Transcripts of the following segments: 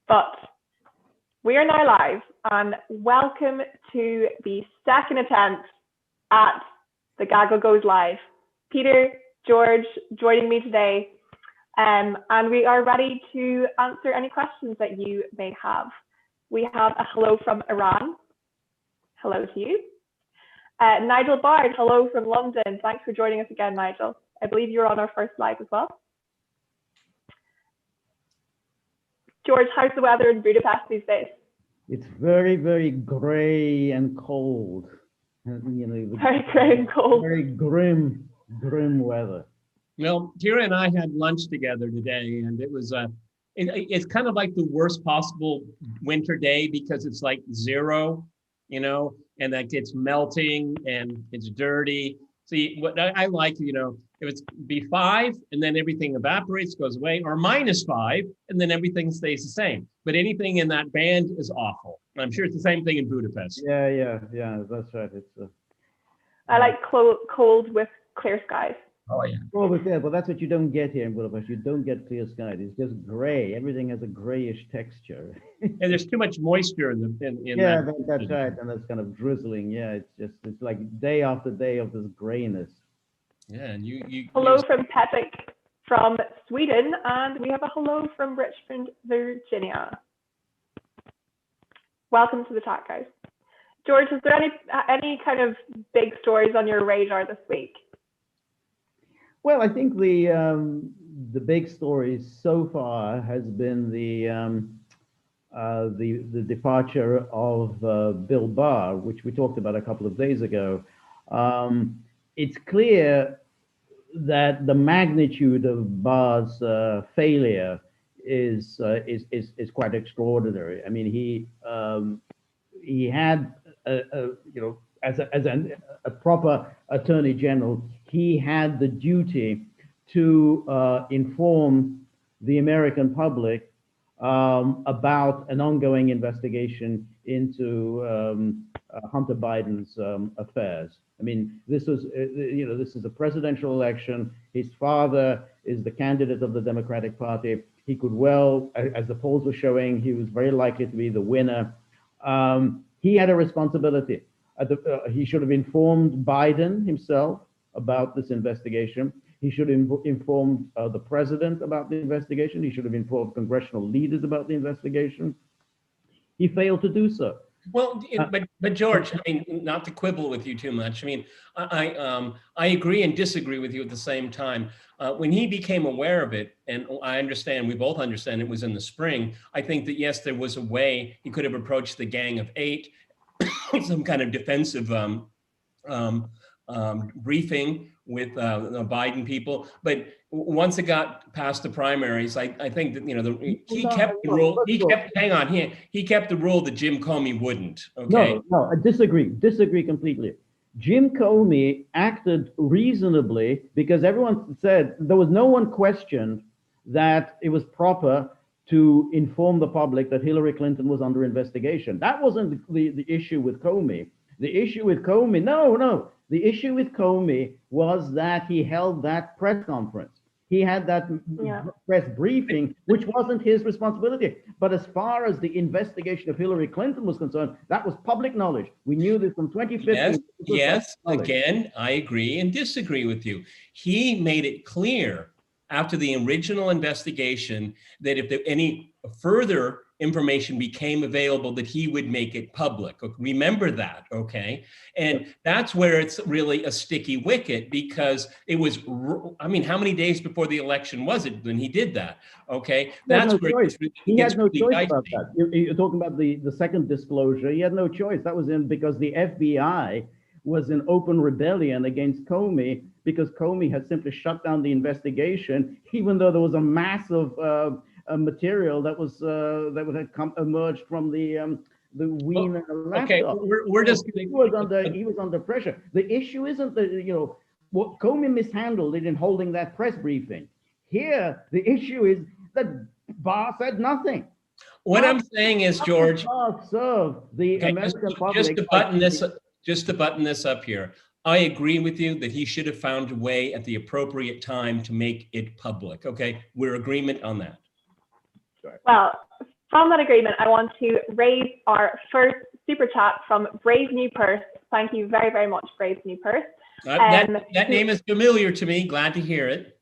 But we are now live, and welcome to the second attempt at the Gaggle Goes Live. Peter, George, joining me today, and we are ready to answer any questions that you may have. We have a hello from Iran. Hello to you. Nigel Bard, hello from London. Thanks for joining us again, Nigel. I believe you're on our first live as well. George, how's the weather in Budapest these days? It's very, very grey and cold. You know, very grey and cold. Very grim weather. Well, Kira and I had lunch together today, and it was it's kind of like the worst possible winter day because it's like 0, you know, and that gets melting and it's dirty. See, what I like, you know, if it's be 5 and then everything evaporates, goes away, or -5 and then everything stays the same. But anything in that band is awful. And I'm sure it's the same thing in Budapest. Yeah, that's right. It's. I like cold with clear skies. Oh yeah. Oh, but that's what you don't get here in Budapest. You don't get clear skies. It's just grey. Everything has a greyish texture. And there's too much moisture in yeah, that. that's right, and it's kind of drizzling. Yeah, it's like day after day of this greyness. Yeah, and you. Hello from Pepik from Sweden, and we have a hello from Richmond, Virginia. Welcome to the chat, guys. George, is there any kind of big stories on your radar this week? Well, I think the big story so far has been the departure of Bill Barr, which we talked about a couple of days ago. It's clear that the magnitude of Barr's failure is quite extraordinary. I mean, he had you know, as a proper attorney general, he had the duty to inform the American public about an ongoing investigation into Hunter Biden's affairs. I mean, this was, you know, this is a presidential election. His father is the candidate of the Democratic Party. He could well, as the polls were showing, he was very likely to be the winner. He had a responsibility. He should have informed Biden himself about this investigation. He should have informed the president about the investigation. He should have informed congressional leaders about the investigation. He failed to do so. Well, but George, I mean, not to quibble with you too much. I mean, I agree and disagree with you at the same time. When he became aware of it, and I understand, we both understand it was in the spring, I think that yes, there was a way he could have approached the Gang of 8, some kind of defensive briefing with the Biden people. But once it got past the primaries, I think that, you know, he kept the rule. He kept the rule that Jim Comey wouldn't. Okay. No, I disagree completely. Jim Comey acted reasonably because everyone said no one questioned that it was proper to inform the public that Hillary Clinton was under investigation. That wasn't the issue with Comey. The issue with Comey, the issue with Comey was that he held that press conference. He had that press briefing, which wasn't his responsibility. But as far as the investigation of Hillary Clinton was concerned, that was public knowledge. We knew this from 2015. Yes, again, I agree and disagree with you. He made it clear after the original investigation that if there any further information became available, that he would make it public. Remember that, okay? And that's where it's really a sticky wicket, because it was, I mean, how many days before the election was it when he did that? Okay, that's where he had no choice about that. You're talking about the second disclosure. He had no choice. That was because the FBI was in open rebellion against Comey, because Comey had simply shut down the investigation, even though there was a massive material that had emerged from the Wiener laptop. Okay, we're just he was under pressure. The issue isn't that, you know, what Comey mishandled it in holding that press briefing. Here, the issue is that Barr said nothing. What I'm saying is, George, serve the American public. Just to button this up here, I agree with you that he should have found a way at the appropriate time to make it public. Okay, we're in agreement on that. Well, From that agreement, I want to raise our first super chat from Brave New Purse. Thank you very, very much, Brave New Purse. That name is familiar to me. Glad to hear it.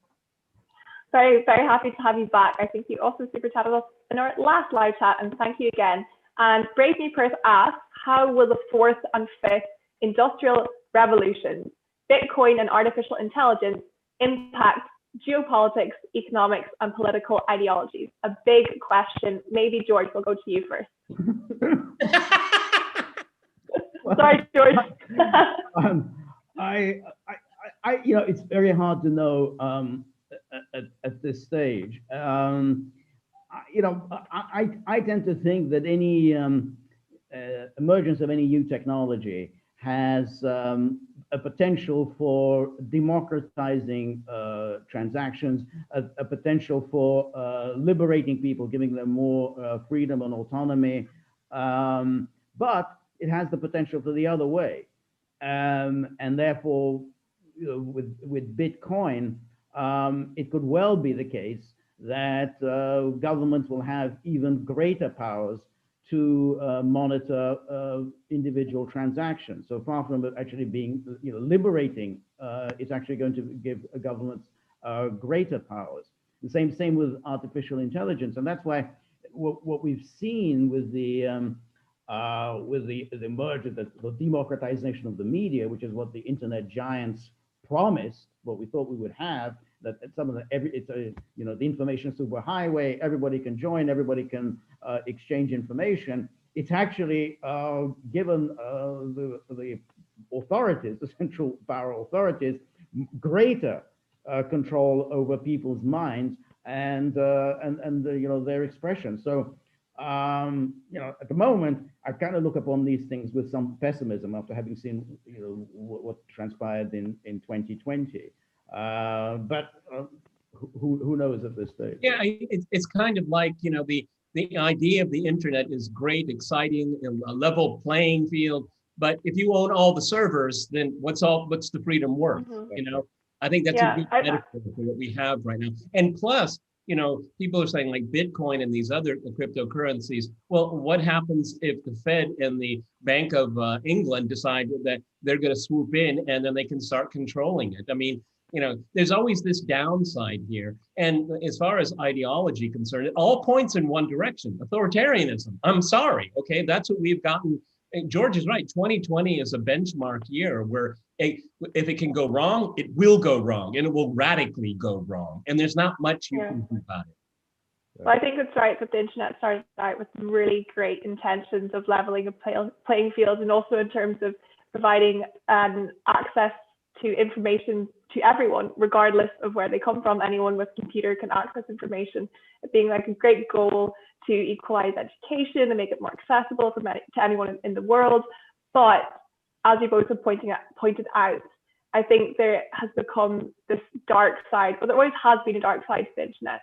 Very, very happy to have you back. I think you also super chatted us in our last live chat, and thank you again. And Brave New Purse asks, how will the fourth and fifth industrial revolutions, Bitcoin and artificial intelligence, impact geopolitics, economics, and political ideologies? A big question. Maybe George will go to you first. Sorry, George. It's very hard to know at this stage. I tend to think that any emergence of any new technology has a potential for democratizing transactions, a potential for liberating people, giving them more freedom and autonomy, but it has the potential for the other way. And therefore, with Bitcoin, it could well be the case that governments will have even greater powers to monitor individual transactions. So far from it actually being liberating, it's actually going to give governments greater powers. The same with artificial intelligence, and that's why what we've seen with the merger, the democratization of the media, which is what the internet giants promised, what we thought we would have, that some of the information superhighway, everybody can join, everybody can exchange information. It's actually given the authorities, the central power authorities, greater control over people's minds and their expression. So at the moment, I kind of look upon these things with some pessimism after having seen what transpired in 2020. But who knows at this stage? Yeah, it's kind of like the idea of the internet is great, exciting, a level playing field. But if you own all the servers, then what's the freedom worth? Mm-hmm. I think that's a good metaphor for what we have right now. And plus, people are saying like Bitcoin and these other cryptocurrencies. Well, what happens if the Fed and the Bank of England decide that they're going to swoop in and then they can start controlling it? I mean, there's always this downside here. And as far as ideology concerned, it all points in one direction: authoritarianism. I'm sorry. Okay, that's what we've gotten. George is right. 2020 is a benchmark year where if it can go wrong, it will go wrong, and it will radically go wrong. And there's not much you can do about it. Well, I think it's right that the internet started out with really great intentions of leveling a playing field, and also in terms of providing access to information to everyone, regardless of where they come from. Anyone with a computer can access information. It being like a great goal to equalize education and make it more accessible to anyone in the world. But as you both have pointed out, I think there has become this dark side, or there always has been a dark side to the internet,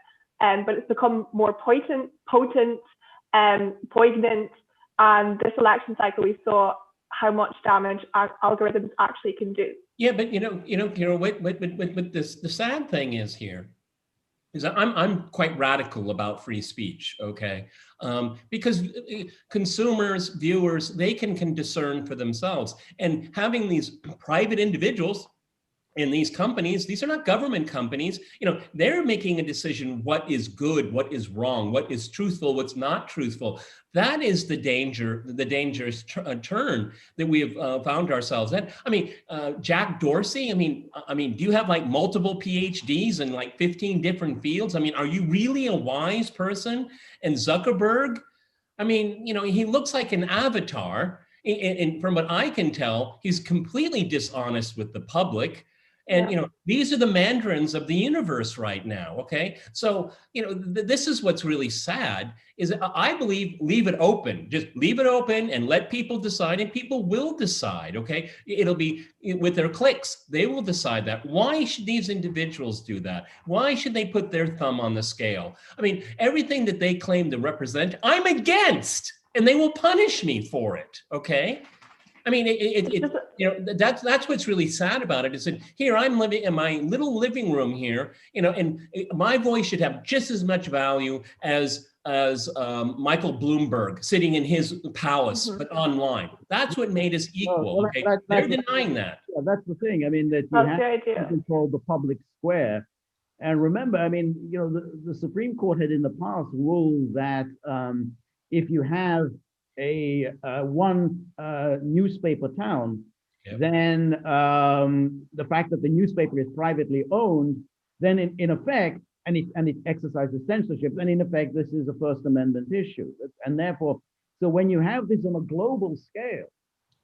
but it's become more potent, poignant, and this election cycle we saw how much damage algorithms actually can do. Yeah, but the sad thing is here is that I'm quite radical about free speech, okay? Because consumers, viewers, they can discern for themselves. And having these private individuals in these companies, these are not government companies, they're making a decision what is good, what is wrong, what is truthful, what's not truthful. That is the dangerous turn that we have found ourselves in. I mean, Jack Dorsey, I mean, do you have like multiple PhDs in like 15 different fields? I mean, are you really a wise person? And Zuckerberg, I mean, he looks like an avatar. And from what I can tell, he's completely dishonest with the public. And, these are the mandarins of the universe right now, okay? So, this is what's really sad, is I believe leave it open. Just leave it open and let people decide, and people will decide, okay? It'll be with their clicks. They will decide that. Why should these individuals do that? Why should they put their thumb on the scale? I mean, everything that they claim to represent, I'm against, and they will punish me for it, okay? I mean, that's what's really sad about it is that here I'm living in my little living room here, and my voice should have just as much value as Michael Bloomberg sitting in his palace, but online. That's what made us equal. Well, Okay, they're denying that. Yeah, that's the thing. I mean, that you have something called the public square. And remember, I mean, the Supreme Court had in the past ruled that if you have a one newspaper town, then the fact that the newspaper is privately owned, then in effect, and it exercises censorship, then in effect, this is a First Amendment issue. And therefore, so when you have this on a global scale,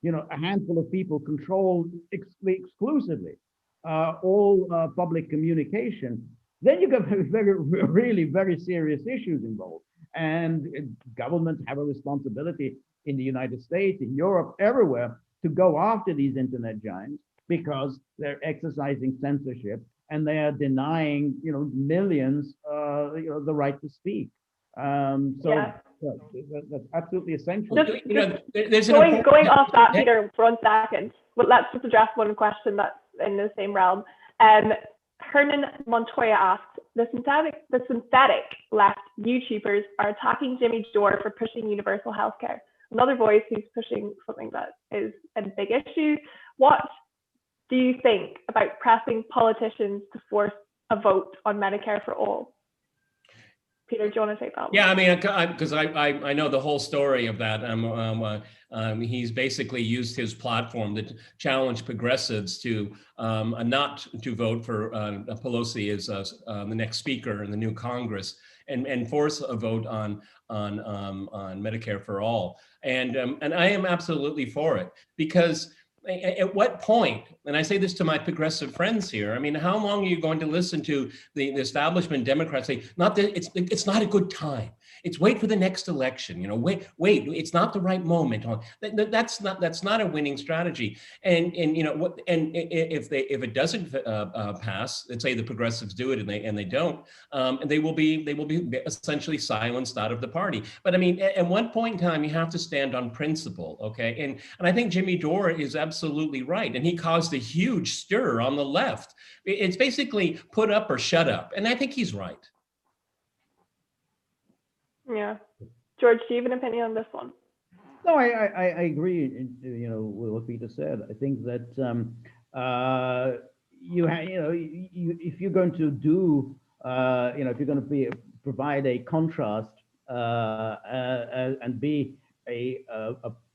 a handful of people control exclusively all public communication, then you got really very serious issues involved. And governments have a responsibility in the United States, in Europe, everywhere, to go after these internet giants because they're exercising censorship and they are denying, millions, the right to speak. That's absolutely essential. Just going off that, Peter, for 1 second, but let's just address one question that's in the same realm. Hernan Montoya asks, the synthetic left YouTubers are attacking Jimmy Dore for pushing universal healthcare. Another voice who's pushing something that is a big issue. What do you think about pressing politicians to force a vote on Medicare for all? Peter, do you want to take that one? Yeah, I mean, because I know the whole story of that. He's basically used his platform to challenge progressives to not to vote for Pelosi as the next speaker in the new Congress, and force a vote on Medicare for all. And I am absolutely for it, because at what point, and I say this to my progressive friends here, I mean, how long are you going to listen to the establishment Democrats say, not that it's not a good time. It's wait for the next election, wait, it's not the right moment. That's not a winning strategy. And if it doesn't pass, let's say the progressives do it and they don't, and they will be essentially silenced out of the party. But I mean, at one point in time, you have to stand on principle, okay? And I think Jimmy Dore is absolutely right, and he caused a huge stir on the left. It's basically put up or shut up, and I think he's right. Yeah. George, do you have an opinion on this one? No, I agree, with what Peter said. I think that if you're going to do, if you're going to provide a contrast and be a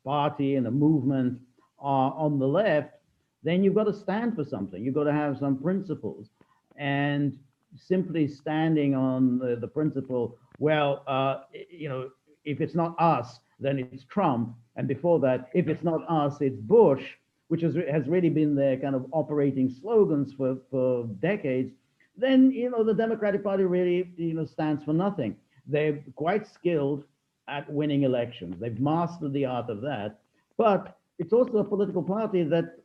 party and a movement on the left, then you've got to stand for something. You've got to have some principles. And simply standing on the principle, well, if it's not us, then it's Trump. And before that, if it's not us, it's Bush, which has really been their kind of operating slogans for decades, then, the Democratic Party really, stands for nothing. They're quite skilled at winning elections. They've mastered the art of that. But it's also a political party that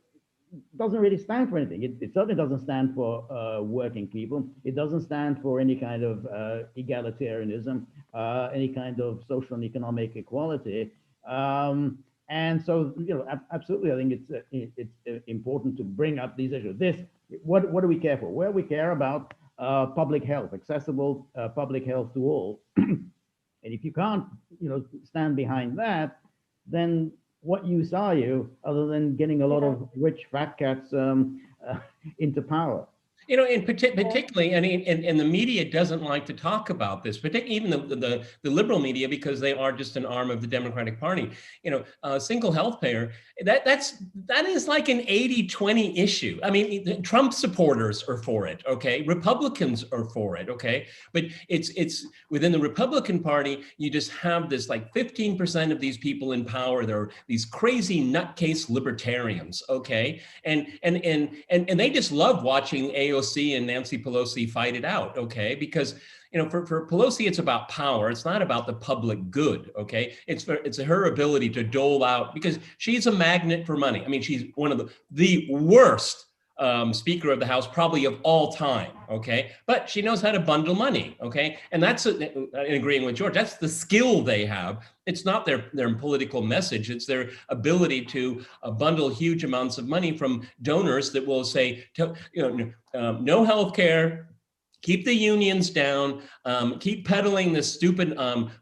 doesn't really stand for anything. It certainly doesn't stand for working people. It doesn't stand for any kind of egalitarianism, any kind of social and economic equality. And so, absolutely, I think it's important to bring up these issues. What do we care for? Well, we care about public health, accessible public health to all. And if you can't, stand behind that, then what use are you other than getting a lot of rich fat cats into power? Particularly, and the media doesn't like to talk about this, particularly even the liberal media, because they are just an arm of the Democratic Party. Single health payer, that is like an 80-20 issue. I mean, Trump supporters are for it, okay? Republicans are for it, okay? But it's within the Republican Party, you just have this like 15% of these people in power. They're these crazy nutcase libertarians, okay? And they just love watching AOC and Nancy Pelosi fight it out, okay? Because for Pelosi, it's about power. It's not about the public good, okay? It's her ability to dole out, because she's a magnet for money. I mean, she's one of the worst Speaker of the House, probably of all time, okay? But she knows how to bundle money, okay? And that's, in agreeing with George, that's the skill they have. It's not their political message, it's their ability to bundle huge amounts of money from donors that will say, no health care, keep the unions down, keep peddling this stupid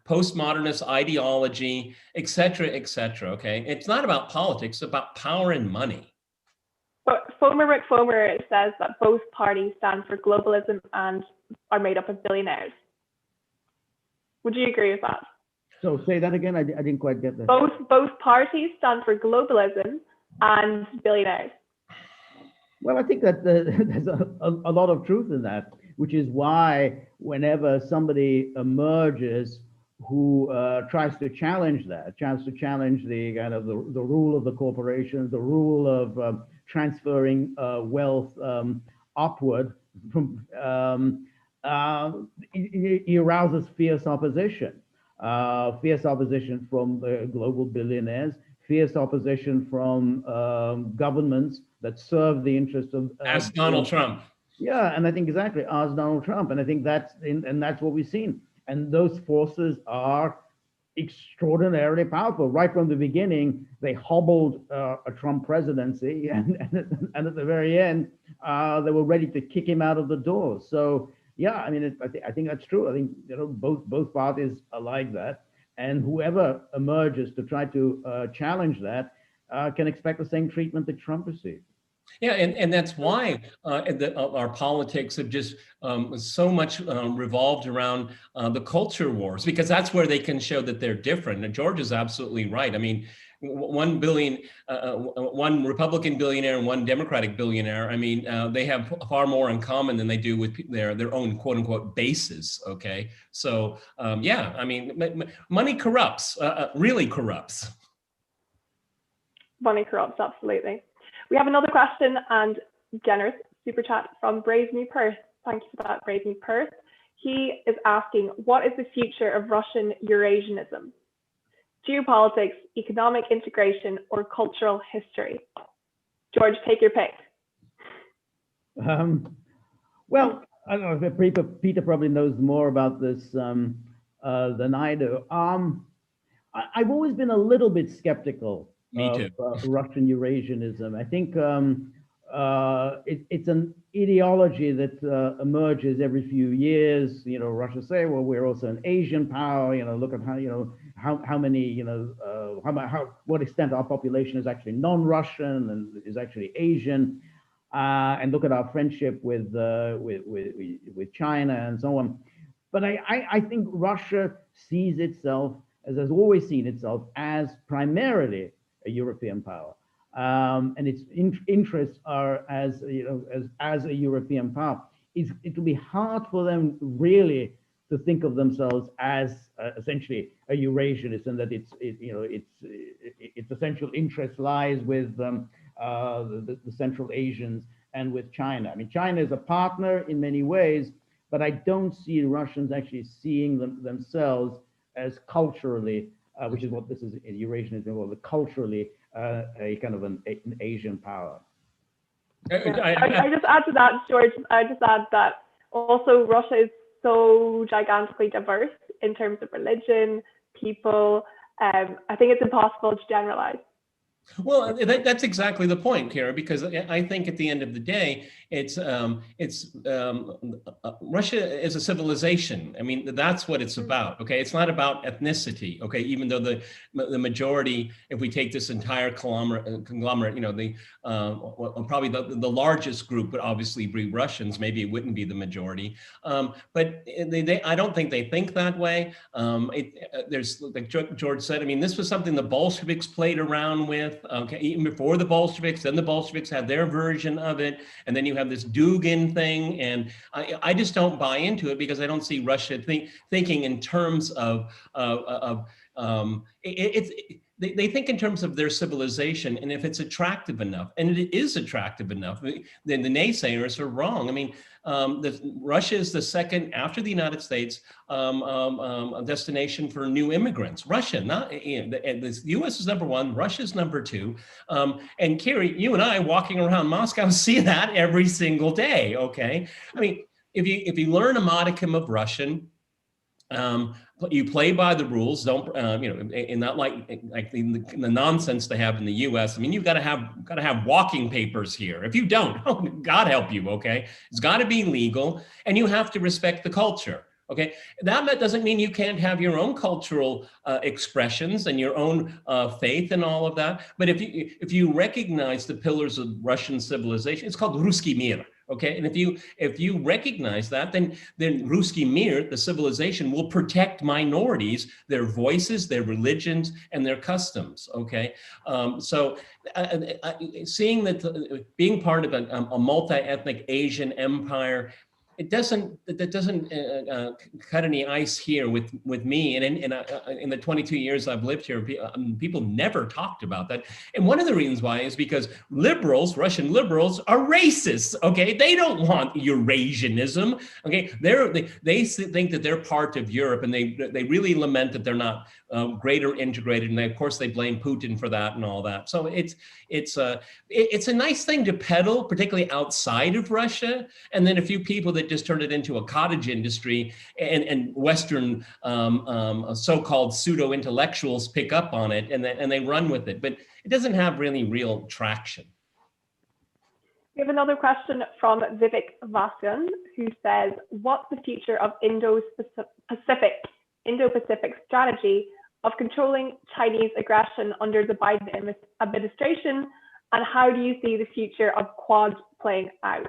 postmodernist ideology, et cetera, okay? It's not about politics, it's about power and money. But Fomer McFomer says that both parties stand for globalism and are made up of billionaires. Would you agree with that? So say that again, I didn't quite get that. Both parties stand for globalism and billionaires. Well, I think that there's a lot of truth in that, which is why whenever somebody emerges who tries to challenge the kind of the rule of the corporations, the rule of transferring wealth upward, from he arouses fierce opposition from the global billionaires, fierce opposition from governments that serve the interests of ask Donald Trump. Yeah, and I think exactly, ask Donald Trump, and I think that's what we've seen. And those forces are extraordinarily powerful. Right from the beginning, they hobbled a Trump presidency, and at the very end, they were ready to kick him out of the door. So yeah, I mean, I think that's true. I think both parties are like that, and whoever emerges to try to challenge that can expect the same treatment that Trump received. Yeah, and that's why our politics have just so much revolved around the culture wars, because that's where they can show that they're different. And George is absolutely right. I mean, one Republican billionaire and one Democratic billionaire, I mean, they have far more in common than they do with their own quote unquote bases, okay? So yeah, I mean, money corrupts, really corrupts. Money corrupts, absolutely. We have another question and generous super chat from Brave New Perth. Thank you for that, Brave New Perth. He is asking, what is the future of Russian Eurasianism? Geopolitics, economic integration, or cultural history? George, take your pick. Well, I don't know, Peter probably knows more about this than I do. I've always been a little bit skeptical of Russian Eurasianism. I think it's an ideology that emerges every few years. You know, Russia say, well, we're also an Asian power. You know, look at how many, what extent our population is actually non-Russian and is actually Asian, and look at our friendship with China and so on. But I think Russia sees itself, as has always seen itself, as primarily a European power, and its interests are as a European power. It'll be hard for them really to think of themselves as essentially a Eurasianist, and that its essential interest lies with the Central Asians and with China. I mean, China is a partner in many ways, but I don't see Russians actually seeing themselves as culturally, which is what this is, Eurasianism, or culturally a kind of an Asian power. I just add to that, George. I just add that also Russia is so gigantically diverse in terms of religion, people. I think it's impossible to generalize. Well, that's exactly the point, Kara, because I think at the end of the day, Russia is a civilization. I mean, that's what it's about. Okay, it's not about ethnicity. Okay, even though the majority, if we take this entire conglomerate, you know, probably the largest group would obviously be Russians. Maybe it wouldn't be the majority, but I don't think they think that way. There's, like George said, I mean, this was something the Bolsheviks played around with. Okay, even before the Bolsheviks, then the Bolsheviks had their version of it, and then you have this Dugin thing, and I just don't buy into it because I don't see Russia thinking in terms of they think in terms of their civilization, and if it's attractive enough, and it is attractive enough, then the naysayers are wrong. I mean, Russia is the second after the United States a destination for new immigrants. Russia, not the U.S. is number one. Russia is number two. And Kiri, you and I walking around Moscow see that every single day. Okay, I mean, if you learn a modicum of Russian. You play by the rules, don't and not like the nonsense they have in the U.S. I mean, you've got to have walking papers here. If you don't, oh, God help you. Okay, it's got to be legal, and you have to respect the culture. Okay, that doesn't mean you can't have your own cultural expressions and your own faith and all of that. But if you recognize the pillars of Russian civilization, it's called Ruski Mir. Okay, and if you recognize that, then Ruski Mir, the civilization, will protect minorities, their voices, their religions, and their customs. Okay, so seeing that being part of a multi-ethnic Asian empire, that doesn't cut any ice here with me. And in the 22 years I've lived here, people never talked about that. And one of the reasons why is because Russian liberals are racists. Okay, they don't want Eurasianism. Okay, they think that they're part of Europe, and they really lament that they're not greater integrated. And of course they blame Putin for that and all that. So it's a nice thing to peddle, particularly outside of Russia. And then a few people that just turned it into a cottage industry, and Western so-called pseudo-intellectuals pick up on it, and they run with it. But it doesn't have really real traction. We have another question from Vivek Vasan, who says, what's the future of Indo-Pacific strategy of controlling Chinese aggression under the Biden administration, and how do you see the future of Quad playing out?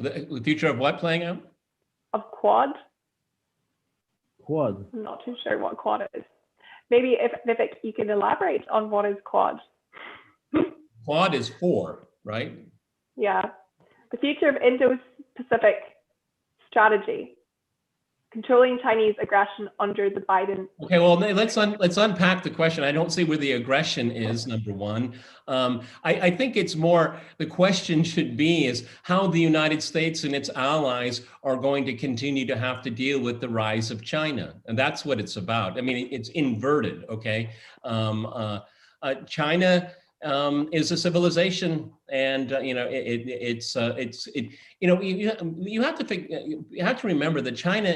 The future of what playing out? Of Quad. Quad. I'm not too sure what Quad is. Maybe if Vivek, you can elaborate on what is Quad. Quad is 4, right? Yeah. The future of Indo-Pacific strategy. Controlling Chinese aggression under the Biden. Okay, well, let's unpack the question. I don't see where the aggression is, number one. I think it's more, the question should be is how the United States and its allies are going to continue to have to deal with the rise of China. And that's what it's about. I mean, it's inverted, okay? China is a civilization, and you have to remember that China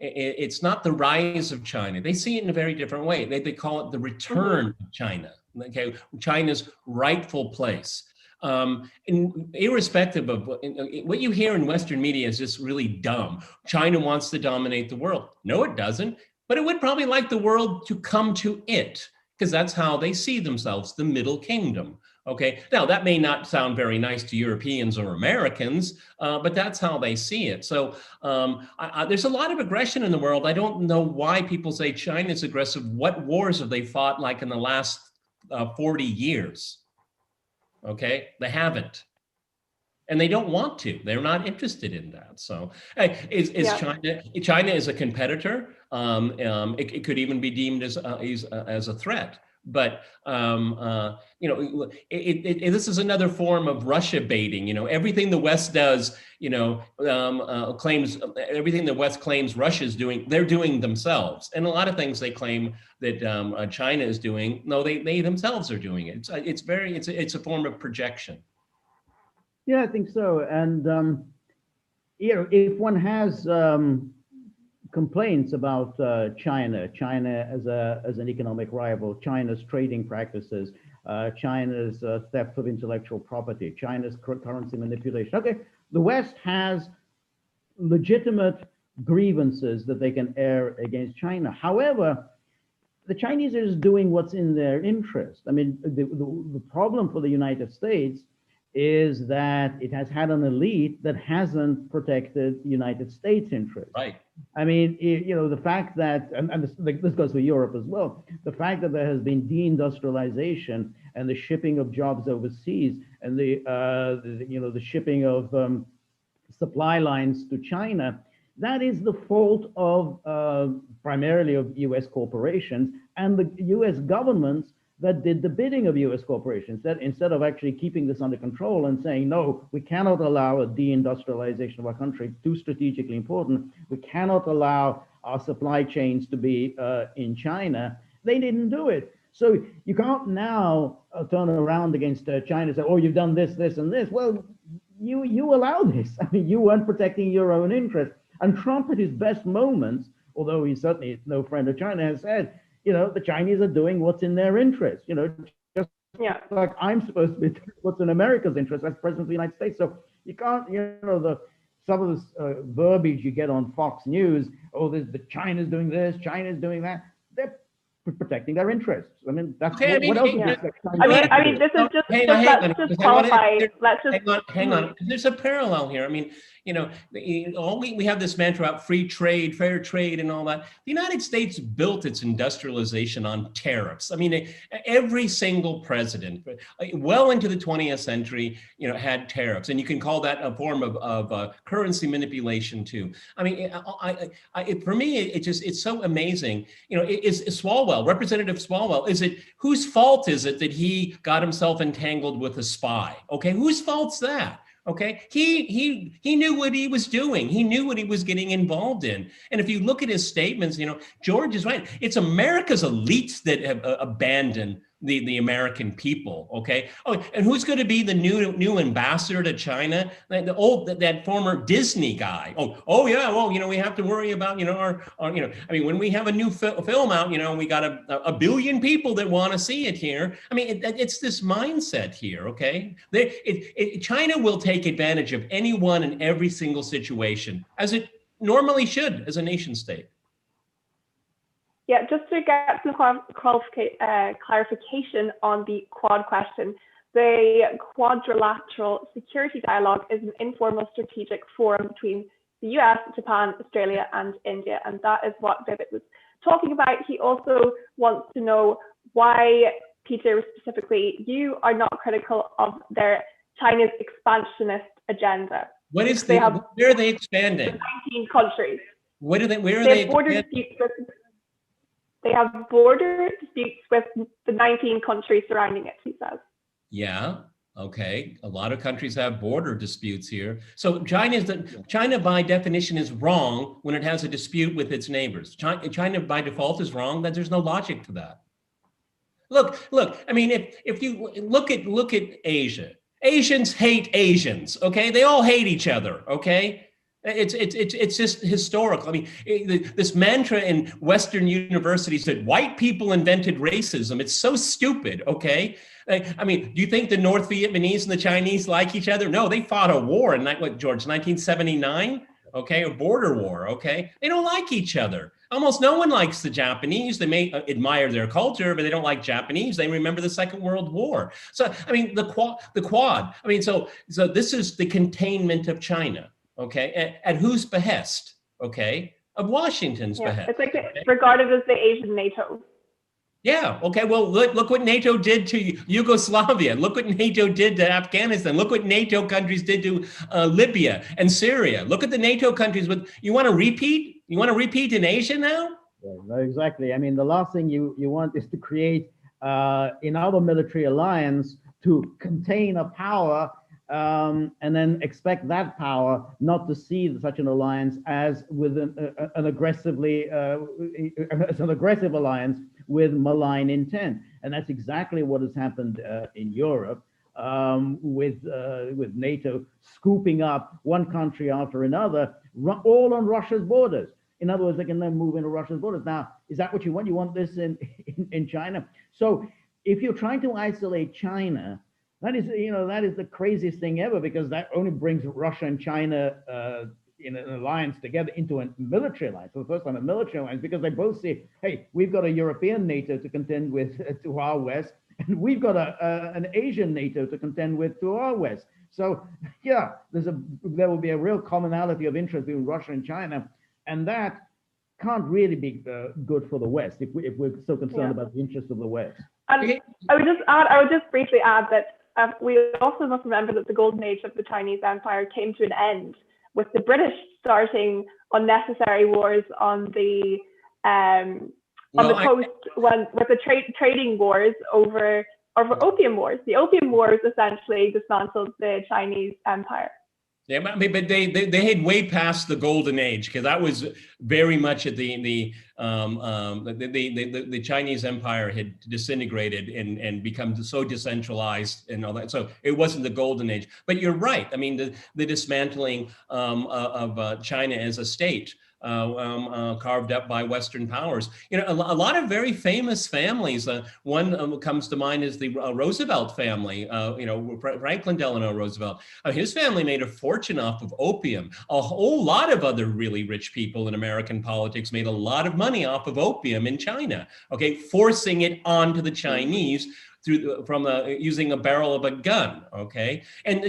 it's not the rise of China. They see it in a very different way. They call it the return of China. Okay, China's rightful place. Irrespective of what you hear in Western media is just really dumb. China wants to dominate the world. No, it doesn't. But it would probably like the world to come to it, because that's how they see themselves, the Middle Kingdom. Okay, now that may not sound very nice to Europeans or Americans, but that's how they see it. So there's a lot of aggression in the world. I don't know why people say China's aggressive. What wars have they fought like in the last 40 years? Okay, they haven't. And they don't want to. They're not interested in that. So, China is a competitor. It could even be deemed as a threat. But this is another form of Russia baiting. Everything the West does, claims everything the West claims Russia's doing, they're doing themselves. And a lot of things they claim that China is doing, no, they themselves are doing it. It's a form of projection. Yeah, I think so. And if one has complaints about China as an economic rival, China's trading practices, China's theft of intellectual property, China's currency manipulation. Okay, the West has legitimate grievances that they can air against China. However, the Chinese are just doing what's in their interest. I mean, the problem for the United States is that it has had an elite that hasn't protected United States interests. Right. I mean, the fact that, and this goes for Europe as well, the fact that there has been deindustrialization and the shipping of jobs overseas and the shipping of supply lines to China, that is the fault of primarily of US corporations and the US governments that did the bidding of US corporations, that instead of actually keeping this under control and saying, no, we cannot allow a deindustrialization of our country, too strategically important, we cannot allow our supply chains to be in China, they didn't do it. So you can't now turn around against China and say, oh, you've done this, this, and this. Well, you allow this. I mean, you weren't protecting your own interests. And Trump at his best moments, although he's certainly no friend of China, has said, the Chinese are doing what's in their interest, just like I'm supposed to be doing what's in America's interest as president of the United States. So you can't, some of this verbiage you get on Fox News, oh, the China's doing this, China's doing that. They're protecting their interests. I mean, that's okay, what else? I mean, this is just let's just qualify. Let's just hang on. There's a parallel here. I mean, we have this mantra about free trade, fair trade, and all that. The United States built its industrialization on tariffs. I mean, every single president, well into the 20th century, had tariffs, and you can call that a form of currency manipulation too. I mean, for me, it's so amazing. Is Swalwell, Representative Swalwell, whose fault is it that he got himself entangled with a spy? Okay, whose fault's that? Okay, he knew what he was doing. He knew what he was getting involved in. And if you look at his statements, George is right. It's America's elites that have abandoned the American people. Okay. Oh, and who's going to be the new ambassador to China? That former Disney guy. Oh yeah. Well, we have to worry about our I mean, when we have a new film out, we got a billion people that want to see it here. I mean, it's this mindset here. Okay. China will take advantage of anyone in every single situation, as it normally should as a nation state. Yeah, just to get some clarification on the Quad question, the Quadrilateral Security Dialogue is an informal strategic forum between the US, Japan, Australia, and India, and that is what David was talking about. He also wants to know why, Peter, specifically, you are not critical of China's expansionist agenda. Where are they expanding? 19 countries. Where are they They have border disputes with the 19 countries surrounding it, he says. Yeah, okay. A lot of countries have border disputes here. So China by definition is wrong when it has a dispute with its neighbors. China by default is wrong, that there's no logic to that. Look, I mean, if you look at Asia, Asians hate Asians, okay? They all hate each other, okay? It's just historical. I mean, this mantra in Western universities that white people invented racism, it's so stupid, okay? I mean, do you think the North Vietnamese and the Chinese like each other? No, they fought a war in, 1979? Okay, a border war, okay? They don't like each other. Almost no one likes the Japanese. They may admire their culture, but they don't like Japanese. They remember the Second World War. So, I mean, the Quad. I mean, so this is the containment of China. Okay, at whose behest? Okay, of Washington's behest. It's like regarded as the Asian NATO. Yeah. Okay. Well, look what NATO did to Yugoslavia. Look what NATO did to Afghanistan. Look what NATO countries did to Libya and Syria. Look at the NATO countries. You want to repeat? You want to repeat in Asia now? Yeah, exactly. I mean, the last thing you want is to create another military alliance to contain a power. And then expect that power not to see such an alliance as with an aggressive alliance with malign intent, and that's exactly what has happened in Europe with NATO scooping up one country after another, all on Russia's borders. In other words, they can then move into Russia's borders. Now, is that what you want? You want this in China? So, if you're trying to isolate China, that is the craziest thing ever, because that only brings Russia and China in an alliance together into a military alliance. For the first time, a military alliance, because they both say, hey, we've got a European NATO to contend with to our west, and we've got an Asian NATO to contend with to our west. So yeah, there will be a real commonality of interest between Russia and China, and that can't really be good for the West if we're so concerned about the interests of the West. And I would just briefly add that we also must remember that the golden age of the Chinese Empire came to an end with the British starting unnecessary wars on the coast with the trading wars over opium wars. The opium wars essentially dismantled the Chinese empire. Yeah, but they had way past the golden age, because that was very much at the Chinese empire had disintegrated and become so decentralized and all that. So it wasn't the golden age. But you're right. I mean, the dismantling of China as a state, carved up by Western powers. You know, a lot of very famous families. One comes to mind is the Roosevelt family. You know, Franklin Delano Roosevelt. His family made a fortune off of opium. A whole lot of other really rich people in American politics made a lot of money off of opium in China. Okay, forcing it onto the Chinese from using a barrel of a gun, okay? And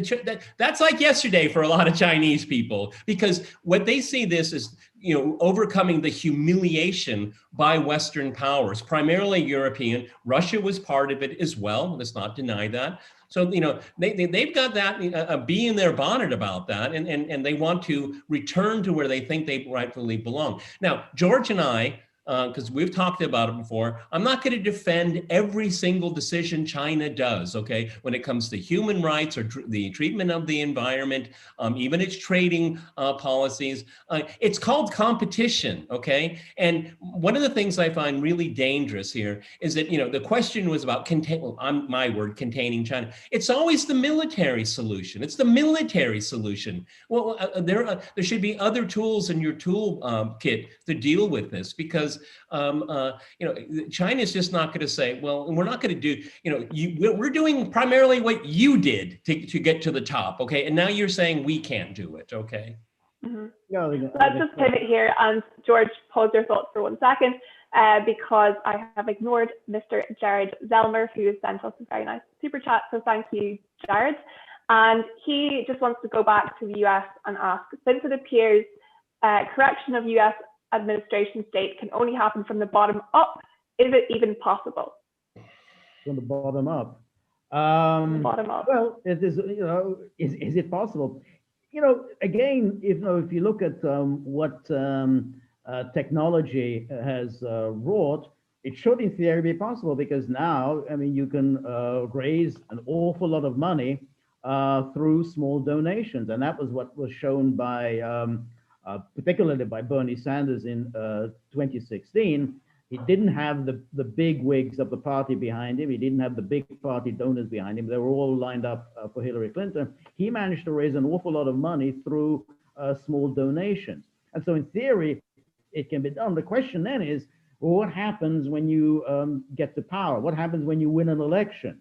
that's like yesterday for a lot of Chinese people, because what they see this is, you know, overcoming the humiliation by Western powers, primarily European. Russia was part of it as well. Let's not deny that. So, you know, they've got that a bee in their bonnet about that, and they want to return to where they think they rightfully belong. Now, George and I, because we've talked about it before, I'm not going to defend every single decision China does, okay, when it comes to human rights or the treatment of the environment, even its trading policies. It's called competition, okay? And one of the things I find really dangerous here is that, you know, the question was about containing China. It's always the military solution. It's the military solution. Well, there should be other tools in your tool kit to deal with this, because you know, China is just not going to say, well, we're not going to do, you know, we're doing primarily what you did to get to the top, okay? And now you're saying we can't do it, okay? Mm-hmm. Let's just pivot here, and George, pause your thoughts for 1 second, because I have ignored Mr. Jared Zelmer, who has sent us a very nice super chat. So thank you, Jared. And he just wants to go back to the US and ask, since it appears correction of US administration state can only happen from the bottom up, is it even possible? From the bottom up. Bottom up. Well, it is, you know, is it possible? You know, again, if you look at what technology has wrought, it should in theory be possible, because now, I mean, you can raise an awful lot of money through small donations. And that was what was shown by particularly by Bernie Sanders in 2016. He didn't have the big wigs of the party behind him. He didn't have the big party donors behind him. They were all lined up for Hillary Clinton. He managed to raise an awful lot of money through small donations. And so in theory, it can be done. The question then is, well, what happens when you get to power? What happens when you win an election?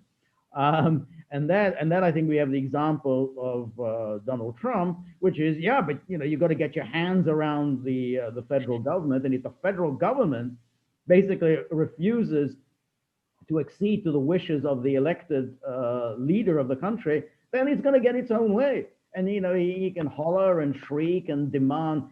And that I think we have the example of Donald Trump, which is, yeah, but you know, you got to get your hands around the federal government, and if the federal government basically refuses to accede to the wishes of the elected leader of the country, then it's going to get its own way. And you know, he can holler and shriek and demand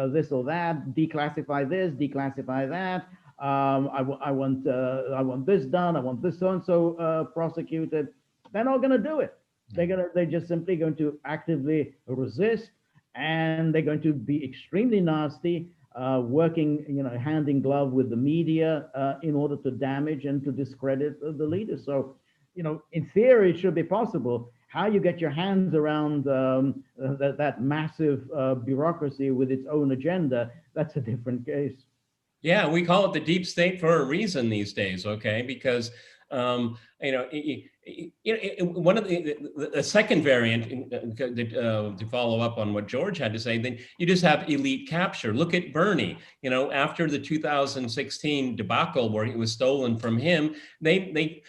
this or that, declassify this, declassify that. I want this done. I want this so and so prosecuted. They're not going to do it. They're just simply going to actively resist, and they're going to be extremely nasty, working, you know, hand in glove with the media in order to damage and to discredit the leaders. So, you know, in theory, it should be possible. How you get your hands around that massive bureaucracy with its own agenda, that's a different case. Yeah, we call it the deep state for a reason these days, okay? Because you know, one of the second variant to follow up on what George had to say, then you just have elite capture. Look at Bernie. You know, after the 2016 debacle where it was stolen from him, they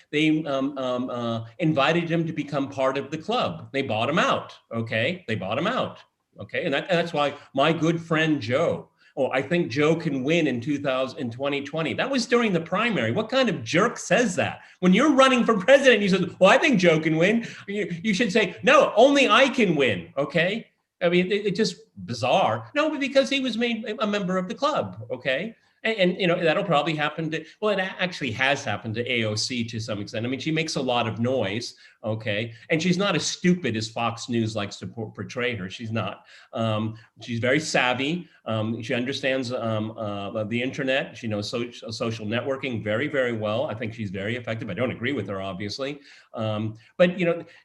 invited him to become part of the club. They bought him out. Okay, they bought him out. Okay, and that's why my good friend Joe. Oh, I think Joe can win in 2020. That was during the primary. What kind of jerk says that? When you're running for president, you say, well, I think Joe can win. You should say, no, only I can win, okay? I mean, it's just bizarre. No, but because he was made a member of the club, okay? And that'll probably happen to, well, it actually has happened to AOC to some extent. I mean, she makes a lot of noise, okay, and she's not as stupid as Fox News likes to portray her. She's not. She's very savvy. She understands the internet. She knows social networking very, very well. I think she's very effective. I don't agree with her, obviously, but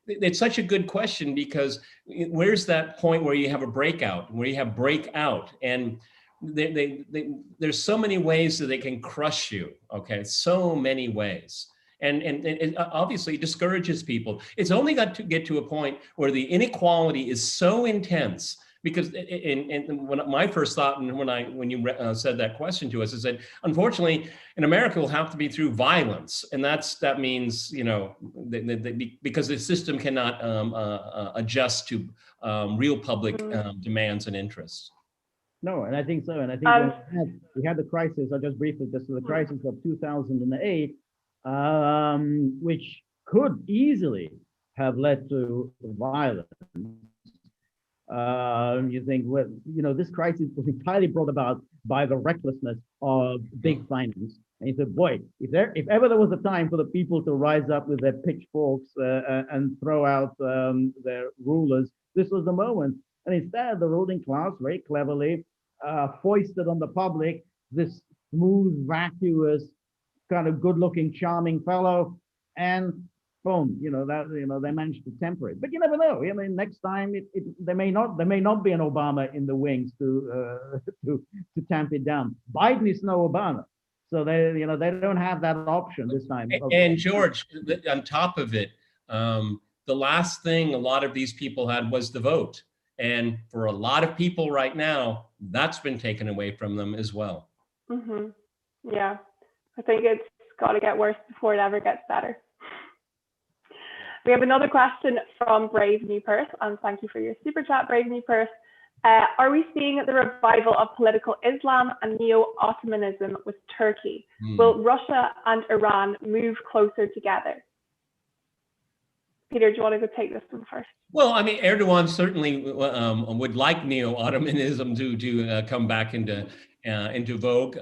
it's such a good question, because where's that point where you have a breakout, where you have breakout, and there's so many ways that they can crush you. Okay, so many ways, and it obviously discourages people. It's only got to get to a point where the inequality is so intense. Because when my first thought, and when you said that question to us, is that unfortunately in America will have to be through violence, and that means because the system cannot adjust to real public demands and interests. No, and I think so. And I think we had the crisis, I'll just briefly, the crisis of 2008, which could easily have led to violence. You think, well, this crisis was entirely brought about by the recklessness of big finance. And you said, boy, if ever there was a time for the people to rise up with their pitchforks and throw out their rulers, this was the moment. And instead, the ruling class very cleverly foisted on the public this smooth, vacuous, kind of good-looking, charming fellow, and boom, they managed to temper it. But you never know. I mean, next time there may not be an Obama in the wings to tamp it down. Biden is no Obama, so they don't have that option this time. And George, on top of it, the last thing a lot of these people had was the vote. And for a lot of people right now, that's been taken away from them as well. Mm-hmm. Yeah, I think it's got to get worse before it ever gets better. We have another question from Brave New Perth, and thank you for your super chat, Brave New Perth. Are we seeing the revival of political Islam and neo-Ottomanism with Turkey? Will Russia and Iran move closer together? Peter, do you want to go take this one first? Well, I mean, Erdogan certainly would like neo-Ottomanism to come back into vogue.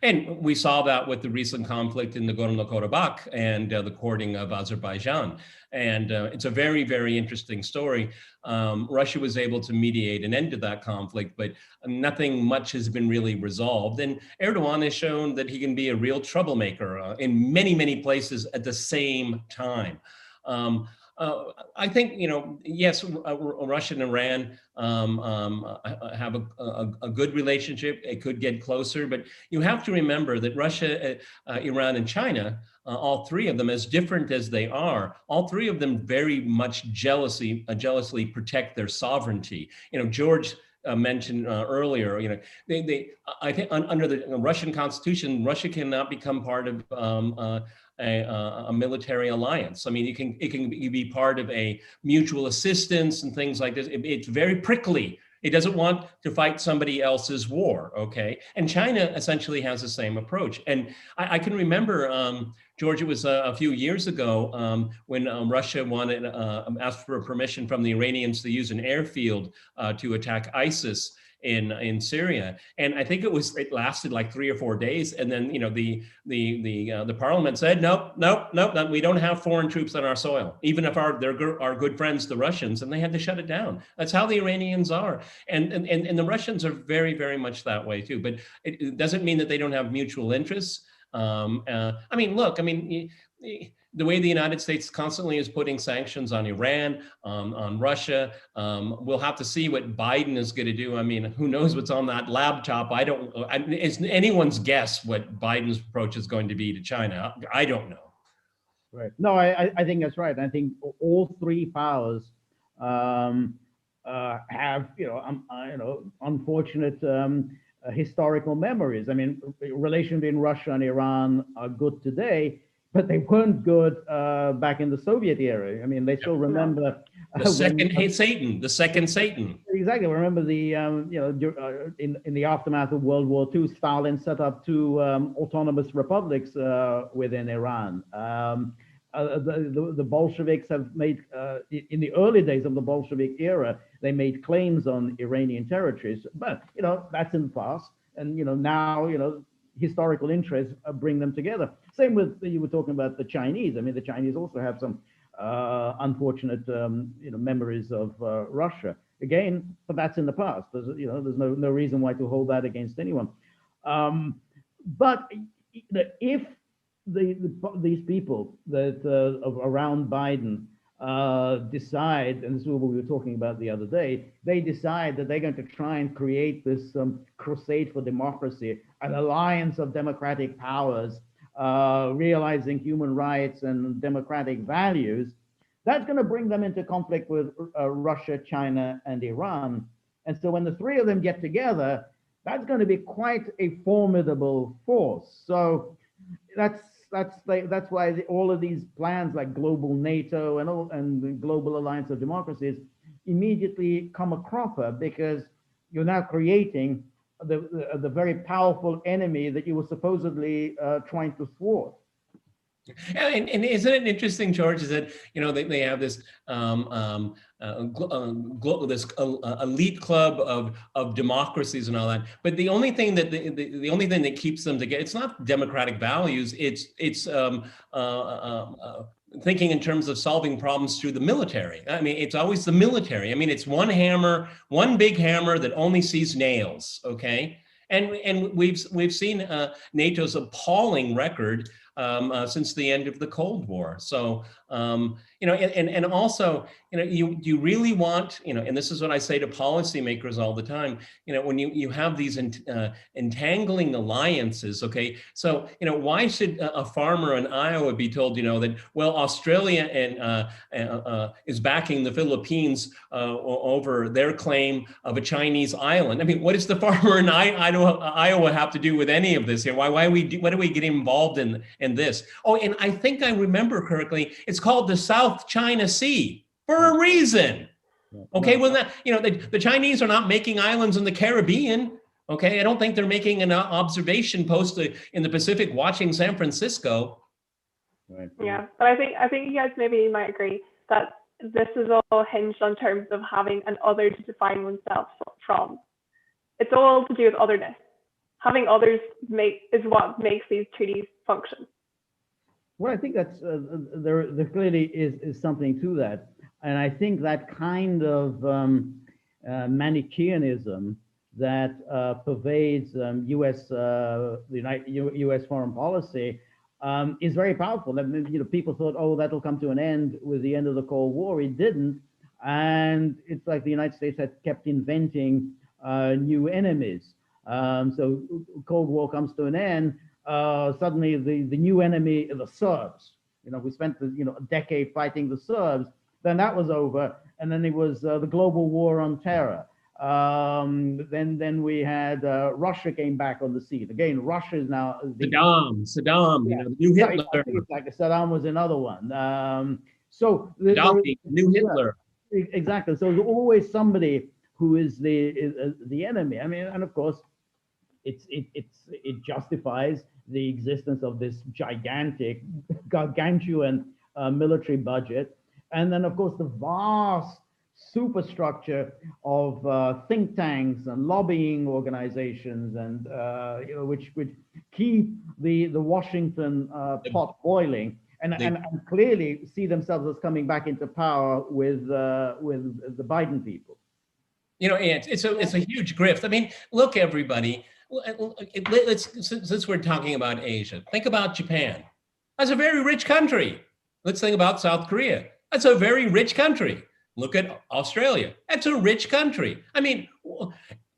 And we saw that with the recent conflict in Nagorno-Karabakh and the courting of Azerbaijan. And it's a very, very interesting story. Russia was able to mediate an end to that conflict, but nothing much has been really resolved. And Erdogan has shown that he can be a real troublemaker in many, many places at the same time. I think, yes, Russia and Iran have a good relationship. It could get closer, but you have to remember that Russia, Iran, and China, all three of them, as different as they are, all three of them very much jealously protect their sovereignty. George mentioned earlier, I think under the Russian constitution, Russia cannot become part of a military alliance. I mean, it can be part of a mutual assistance and things like this. It's very prickly. It doesn't want to fight somebody else's war, okay? And China essentially has the same approach. And I can remember, George, it was a few years ago when Russia asked for permission from the Iranians to use an airfield to attack ISIS in Syria, and I think it lasted like 3 or 4 days, and then the parliament said nope, we don't have foreign troops on our soil, even if they're our good friends the Russians, and they had to shut it down. That's how the Iranians are, and the Russians are very, very much that way too. But it doesn't mean that they don't have mutual interests. The way the United States constantly is putting sanctions on Iran, on Russia, we'll have to see what Biden is going to do. I mean, who knows what's on that laptop? It's anyone's guess what Biden's approach is going to be to China. I don't know. Right. No, I think that's right. I think all three powers have, unfortunate historical memories. I mean, relations between Russia and Iran are good today, but they weren't good back in the Soviet era. I mean, they still remember the second Satan. Exactly. I remember in the aftermath of World War II, Stalin set up 2 autonomous republics within Iran. The Bolsheviks have made, in the early days of the Bolshevik era, they made claims on Iranian territories, but that's in the past. And now historical interests bring them together. Same with, you were talking about the Chinese. I mean, the Chinese also have some unfortunate memories of Russia. Again, but that's in the past. There's no reason why to hold that against anyone. But if these people that around Biden decide, and this is what we were talking about the other day, they decide that they're going to try and create this crusade for democracy, an alliance of democratic powers, realizing human rights and democratic values, that's going to bring them into conflict with Russia, China, and Iran. And so when the three of them get together, that's going to be quite a formidable force. So that's why all of these plans like global NATO and the global alliance of democracies immediately come a cropper, because you're now creating the very powerful enemy that you were supposedly trying to thwart. And isn't it interesting, George, is that they have this this elite club of democracies and all that, but the only thing that the only thing that keeps them together, it's not democratic values, it's thinking in terms of solving problems through the military. I mean, it's always the military. I mean, it's one hammer, one big hammer that only sees nails. Okay, and we've seen NATO's appalling record since the end of the Cold War. So, and also, you really want, and this is what I say to policymakers all the time, when you have these entangling alliances, okay, so, why should a farmer in Iowa be told, that, well, Australia is backing the Philippines over their claim of a Chinese island? I mean, what does the farmer in Iowa have to do with any of this here? Why do we get involved in this? Oh, and I think I remember correctly, it's called the South China Sea for a reason. Okay, well, the Chinese are not making islands in the Caribbean. Okay, I don't think they're making an observation post in the Pacific watching San Francisco. Right. Yeah, but I think you guys maybe might agree that this is all hinged on terms of having an other to define oneself from. It's all to do with otherness. Having others is what makes these treaties function. Well, I think that's there clearly is something to that, and I think that kind of Manichaeanism that pervades U.S. foreign policy is very powerful. I mean, people thought, oh, that'll come to an end with the end of the Cold War. It didn't, and it's like the United States had kept inventing new enemies. So Cold War comes to an end. Suddenly the new enemy are the Serbs. We spent a decade fighting the Serbs. Then that was over, and then it was the global war on terror. Then we had Russia came back on the scene again. Russia is now Saddam. Yeah. New Hitler. Exactly. Saddam was another one. So new Hitler. Exactly. So there's always somebody who is the enemy. I mean, and of course, it justifies the existence of this gargantuan military budget, and then of course the vast superstructure of think tanks and lobbying organizations, and which keep the Washington pot boiling, and clearly see themselves as coming back into power with the Biden people. It's a huge grift. I mean, look, everybody. Since we're talking about Asia, think about Japan. That's a very rich country. Let's think about South Korea. That's a very rich country. Look at Australia. That's a rich country. I mean,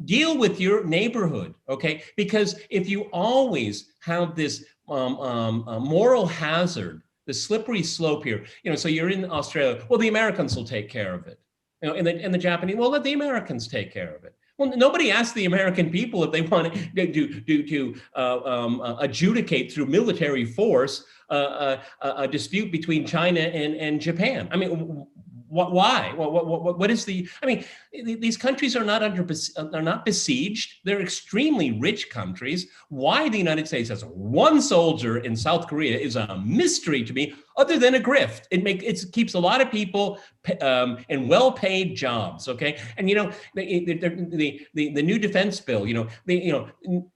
deal with your neighborhood, okay? Because if you always have this moral hazard, the slippery slope here, so you're in Australia, well, the Americans will take care of it. And the Japanese, well, let the Americans take care of it. Well, nobody asked the American people if they want to adjudicate through military force a dispute between China and Japan. I mean, Why? What is the? I mean, these countries are not besieged. They're extremely rich countries. Why the United States has one soldier in South Korea is a mystery to me, other than a grift. It keeps a lot of people in well-paid jobs. Okay, and the new defense bill.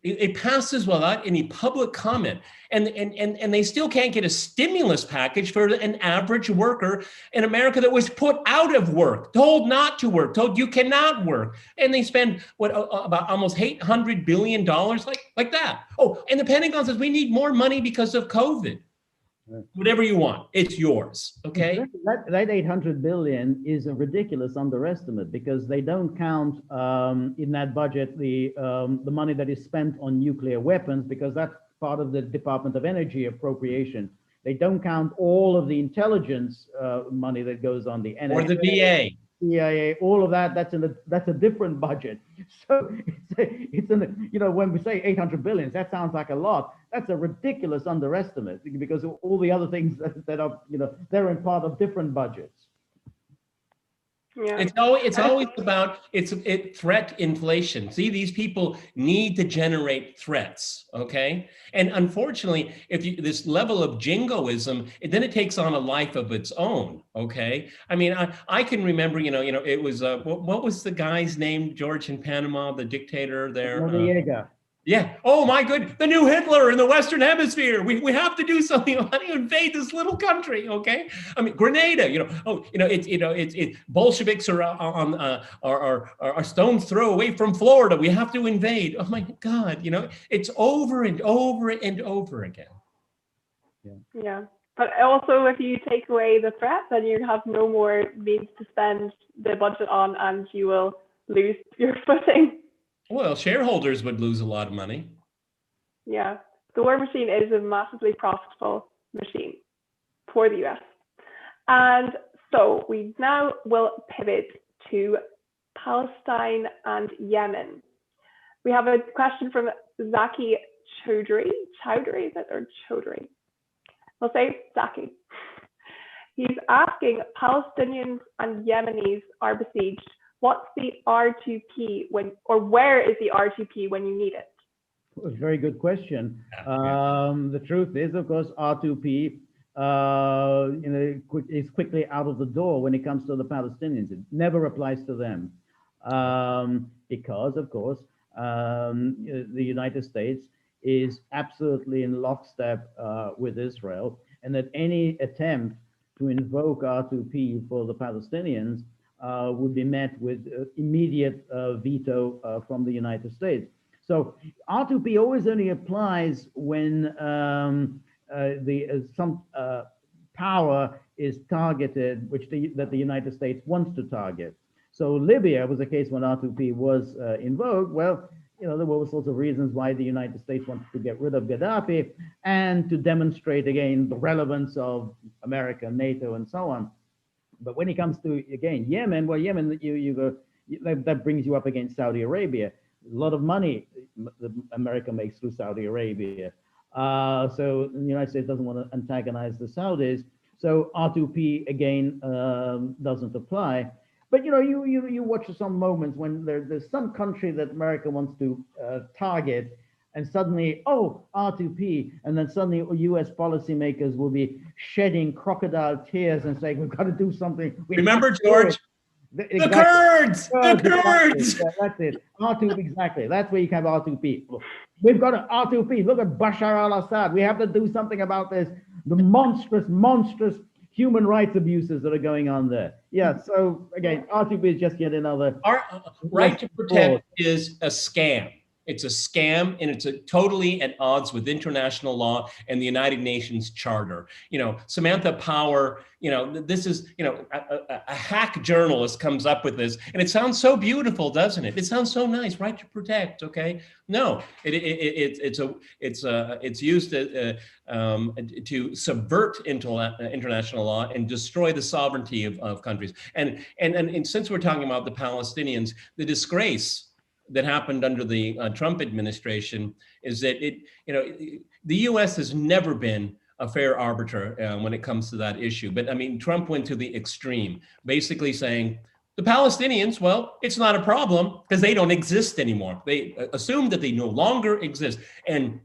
It passes without any public comment, and they still can't get a stimulus package for an average worker in America that was put out of work, told not to work, told you cannot work. And they spend about almost $800 billion like that. Oh, and the Pentagon says we need more money because of COVID. Whatever you want, it's yours. Okay. That 800 billion is a ridiculous underestimate, because they don't count in that budget the money that is spent on nuclear weapons, because that's part of the Department of Energy appropriation. They don't count all of the intelligence money that goes on the NSA, or the VA, CIA, all of that. That's a different budget. So it's when we say 800 billion, that sounds like a lot. That's a ridiculous underestimate, because all the other things that are they're in part of different budgets. Yeah. It's always about threat inflation. See, these people need to generate threats, okay? And unfortunately, this level of jingoism, then it takes on a life of its own, okay? I mean, I can remember, it was what was the guy's name, George, in Panama, the dictator there? Noriega. Yeah. Oh my good. The new Hitler in the Western Hemisphere. We have to do something. How do you invade this little country? Okay. I mean, Grenada. It's Bolsheviks are stone's throw away from Florida. We have to invade. Oh my God. It's over and over and over again. Yeah. But also, if you take away the threat, then you have no more means to spend the budget on, and you will lose your footing. Well, shareholders would lose a lot of money. Yeah, the war machine is a massively profitable machine for the US. And so we now will pivot to Palestine and Yemen. We have a question from Zaki Chowdhury. Chowdhury, is it, or Chowdhury? We'll say Zaki. He's asking, Palestinians and Yemenis are besieged. What's the R2P where is the R2P when you need it? Very good question. The truth is, of course, R2P is quickly out of the door when it comes to the Palestinians. It never applies to them because, of course, the United States is absolutely in lockstep with Israel, and that any attempt to invoke R2P for the Palestinians would be met with immediate veto from the United States. So R2P always only applies when some power is targeted, that the United States wants to target. So Libya was a case when R2P was invoked. Well, there were all sorts of reasons why the United States wanted to get rid of Gaddafi and to demonstrate again the relevance of America, NATO, and so on. But when it comes to, again, Yemen, well, Yemen, that brings you up against Saudi Arabia. A lot of money America makes through Saudi Arabia. So the United States doesn't want to antagonize the Saudis. So R2P, again, doesn't apply. But, you watch some moments when there's some country that America wants to target, and suddenly, R2P, and then suddenly US policymakers will be shedding crocodile tears and saying, we've got to do something. Remember, George? Exactly. The Kurds! The Kurds! Exactly. Yeah, that's it. R2P, exactly. That's where you have R2P. We've got an R2P. Look at Bashar al-Assad. We have to do something about this. The monstrous human rights abuses that are going on there. Yeah, so again, R2P is just yet another... Our right to protect is a scam. It's a scam, and it's totally at odds with international law and the United Nations Charter. Samantha Power, this is, a hack journalist comes up with this, and it sounds so beautiful, doesn't it? It sounds so nice, right to protect, okay? No, it's used to subvert international law and destroy the sovereignty of countries. And since we're talking about the Palestinians, the disgrace that happened under the Trump administration is that the U.S. has never been a fair arbiter when it comes to that issue. But I mean, Trump went to the extreme, basically saying, the Palestinians, well, it's not a problem because they don't exist anymore. They assume that they no longer exist. And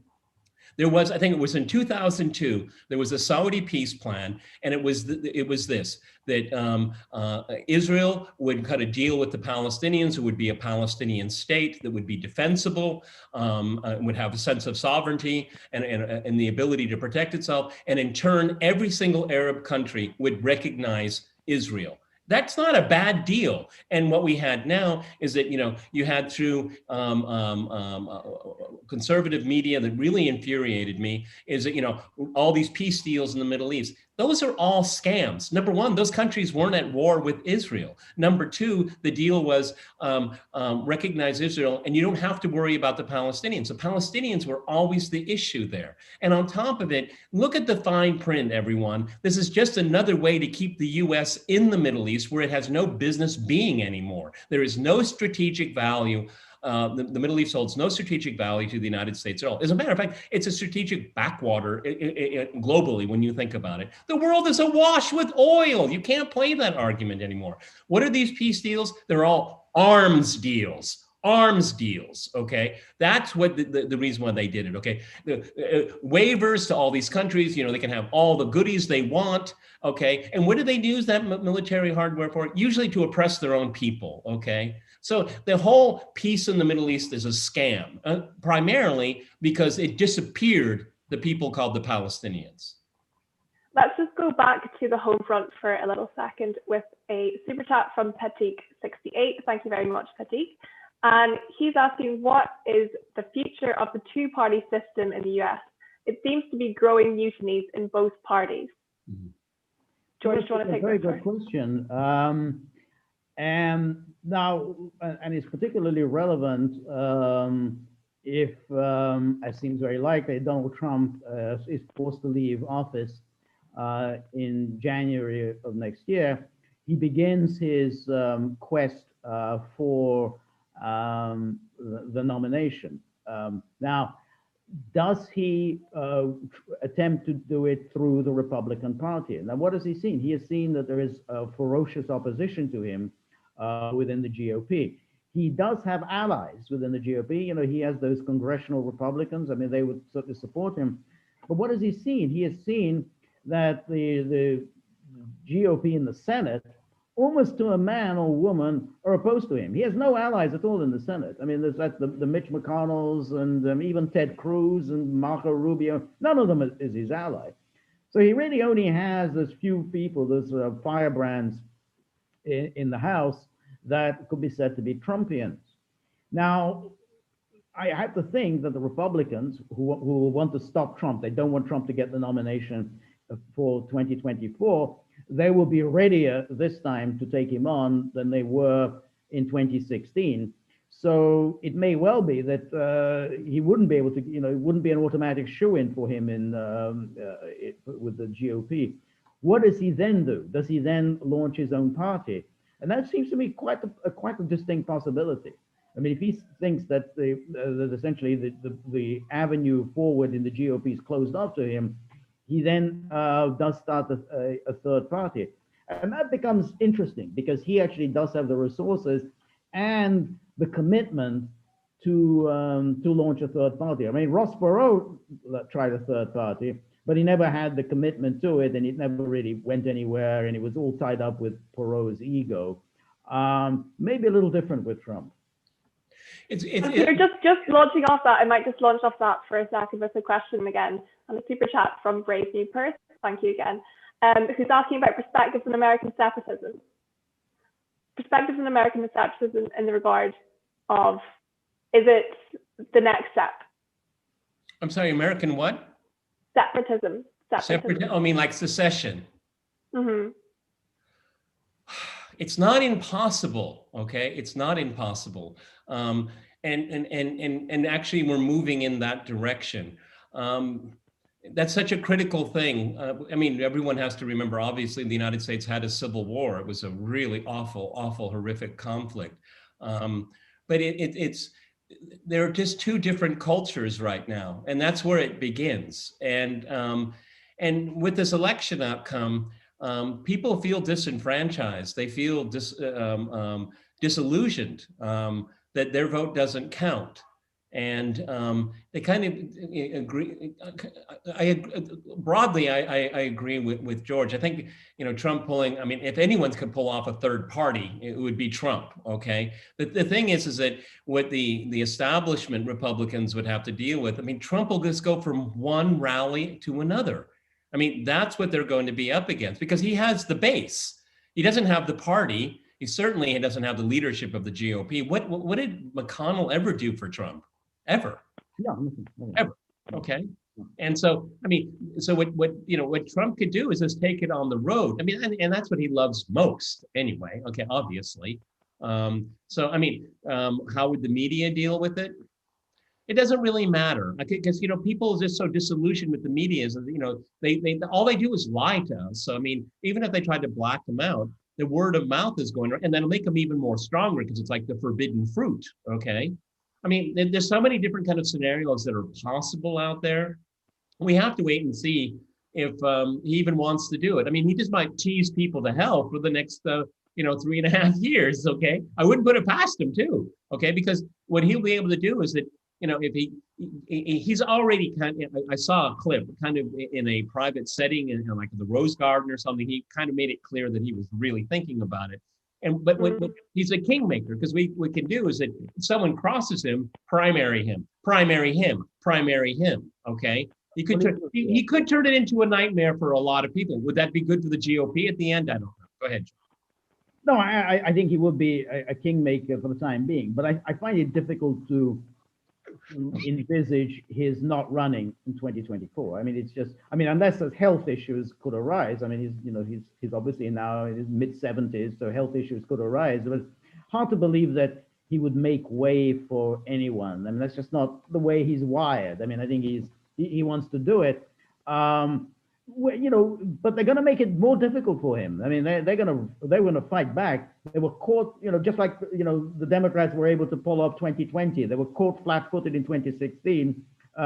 there was, I think it was in 2002, there was a Saudi peace plan, and it was this, that Israel would kind of deal with the Palestinians. It would be a Palestinian state that would be defensible, would have a sense of sovereignty and the ability to protect itself. And in turn, every single Arab country would recognize Israel. That's not a bad deal. And what we had now is that, you had through conservative media that really infuriated me is that, all these peace deals in the Middle East, those are all scams. Number one, those countries weren't at war with Israel. Number two, the deal was recognize Israel, and you don't have to worry about the Palestinians. The Palestinians were always the issue there. And on top of it, look at the fine print, everyone. This is just another way to keep the US in the Middle East where it has no business being anymore. There is no strategic value. The Middle East holds no strategic value to the United States at all. As a matter of fact, it's a strategic backwater globally when you think about it. The world is awash with oil. You can't play that argument anymore. What are these peace deals? They're all arms deals. Arms deals, okay? That's what the reason why they did it, okay? The waivers to all these countries, they can have all the goodies they want, okay? And what do they use that military hardware for? Usually to oppress their own people, okay? So the whole peace in the Middle East is a scam, primarily because it disappeared the people called the Palestinians. Let's just go back to the home front for a little second with a super chat from Patik68. Thank you very much, Patik. And he's asking, what is the future of the two-party system in the US? It seems to be growing mutinies in both parties. Mm-hmm. George, do you want to take that? Very good question. And now, and it's particularly relevant if, as seems very likely, Donald Trump is forced to leave office in January of next year. He begins his quest for the nomination. Now, does he attempt to do it through the Republican Party? Now, what has he seen? He has seen that there is a ferocious opposition to him within the GOP. He does have allies within the GOP. He has those congressional Republicans. I mean, they would certainly support him. But what has he seen? He has seen that the GOP in the Senate, almost to a man or woman, are opposed to him. He has no allies at all in the Senate. I mean, there's like the Mitch McConnells and even Ted Cruz and Marco Rubio. None of them is his ally. So he really only has those few people, those firebrands in the House that could be said to be Trumpians. Now, I have to think that the Republicans who want to stop Trump, they don't want Trump to get the nomination for 2024, they will be readier this time to take him on than they were in 2016. So it may well be that he wouldn't be able to, it wouldn't be an automatic shoo-in for him with the GOP. What does he then do? Does he then launch his own party? And that seems to me quite a distinct possibility. I mean, if he thinks that essentially the avenue forward in the GOP is closed off to him, he then does start a third party. And that becomes interesting because he actually does have the resources and the commitment to launch a third party. I mean, Ross Perot tried a third party, but he never had the commitment to it, and it never really went anywhere, and it was all tied up with Perot's ego. Maybe a little different with Trump. You're just launching off that. I might just launch off that for a second with a question again on the super chat from Brave New Perth. Thank you again. Who's asking about perspectives in American separatism. Perspectives in American separatism in the regard of, is it the next step? I'm sorry, American what? Separatism. I mean, like secession. Mm-hmm. It's not impossible, okay? It's not impossible. And actually we're moving in that direction. That's such a critical thing. I mean, everyone has to remember, obviously, the United States had a civil war. It was a really awful, horrific conflict. But there are just two different cultures right now, and that's where it begins. And And with this election outcome, people feel disenfranchised. They feel disillusioned that their vote doesn't count. And they kind of agree. Broadly, I agree with George. I think, Trump pulling, I mean, if anyone could pull off a third party, it would be Trump, okay? But the thing is that what the establishment Republicans would have to deal with, I mean, Trump will just go from one rally to another. I mean, that's what they're going to be up against because he has the base. He doesn't have the party. He certainly doesn't have the leadership of the GOP. What did McConnell ever do for Trump? Ever? No. Ever? Okay. And so, I mean, so what Trump could do is just take it on the road. I mean, and that's what he loves most anyway. Okay, obviously. So, I mean, how would the media deal with it? It doesn't really matter because people are just so disillusioned with the media. Is they all they do is lie to us. So I mean, even if they tried to black them out, the word of mouth is going, and that'll make them even more stronger because it's like the forbidden fruit. Okay, I mean, there's so many different kind of scenarios that are possible out there. We have to wait and see if he even wants to do it. I mean, he just might tease people to hell for the next 3.5 years. Okay, I wouldn't put it past him too. Okay, because what he'll be able to do is that. If he's already I saw a clip kind of in a private setting in like the Rose Garden or something. He kind of made it clear that he was really thinking about it. But when he's a kingmaker, because what we can do is that if someone crosses him, primary him. Okay, he could turn it into a nightmare for a lot of people. Would that be good for the GOP at the end? I don't know. Go ahead. No, I think he would be a kingmaker for the time being, but I find it difficult to envisage his not running in 2024. I mean, it's just, I mean, unless there's health issues could arise. I mean, he's obviously now in his mid-70s, so health issues could arise. But it's hard to believe that he would make way for anyone. I mean, that's just not the way he's wired. I mean, I think he wants to do it. But they're going to make it more difficult for him. I mean, they're going to fight back. They were caught, just like the Democrats were able to pull off 2020. They were caught flat-footed in 2016.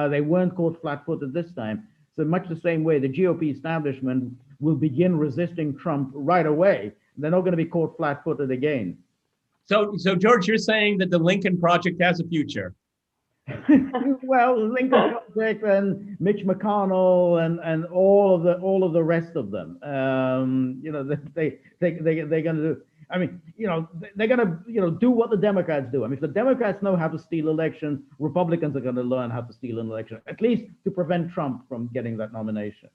They weren't caught flat-footed this time. So much the same way, the GOP establishment will begin resisting Trump right away. They're not going to be caught flat-footed again. So George, you're saying that the Lincoln Project has a future. Well, Lincoln Project and Mitch McConnell and all of the rest of them. They're going to do. I mean, they're going to do what the Democrats do. I mean, if the Democrats know how to steal elections, Republicans are going to learn how to steal an election, at least to prevent Trump from getting that nomination.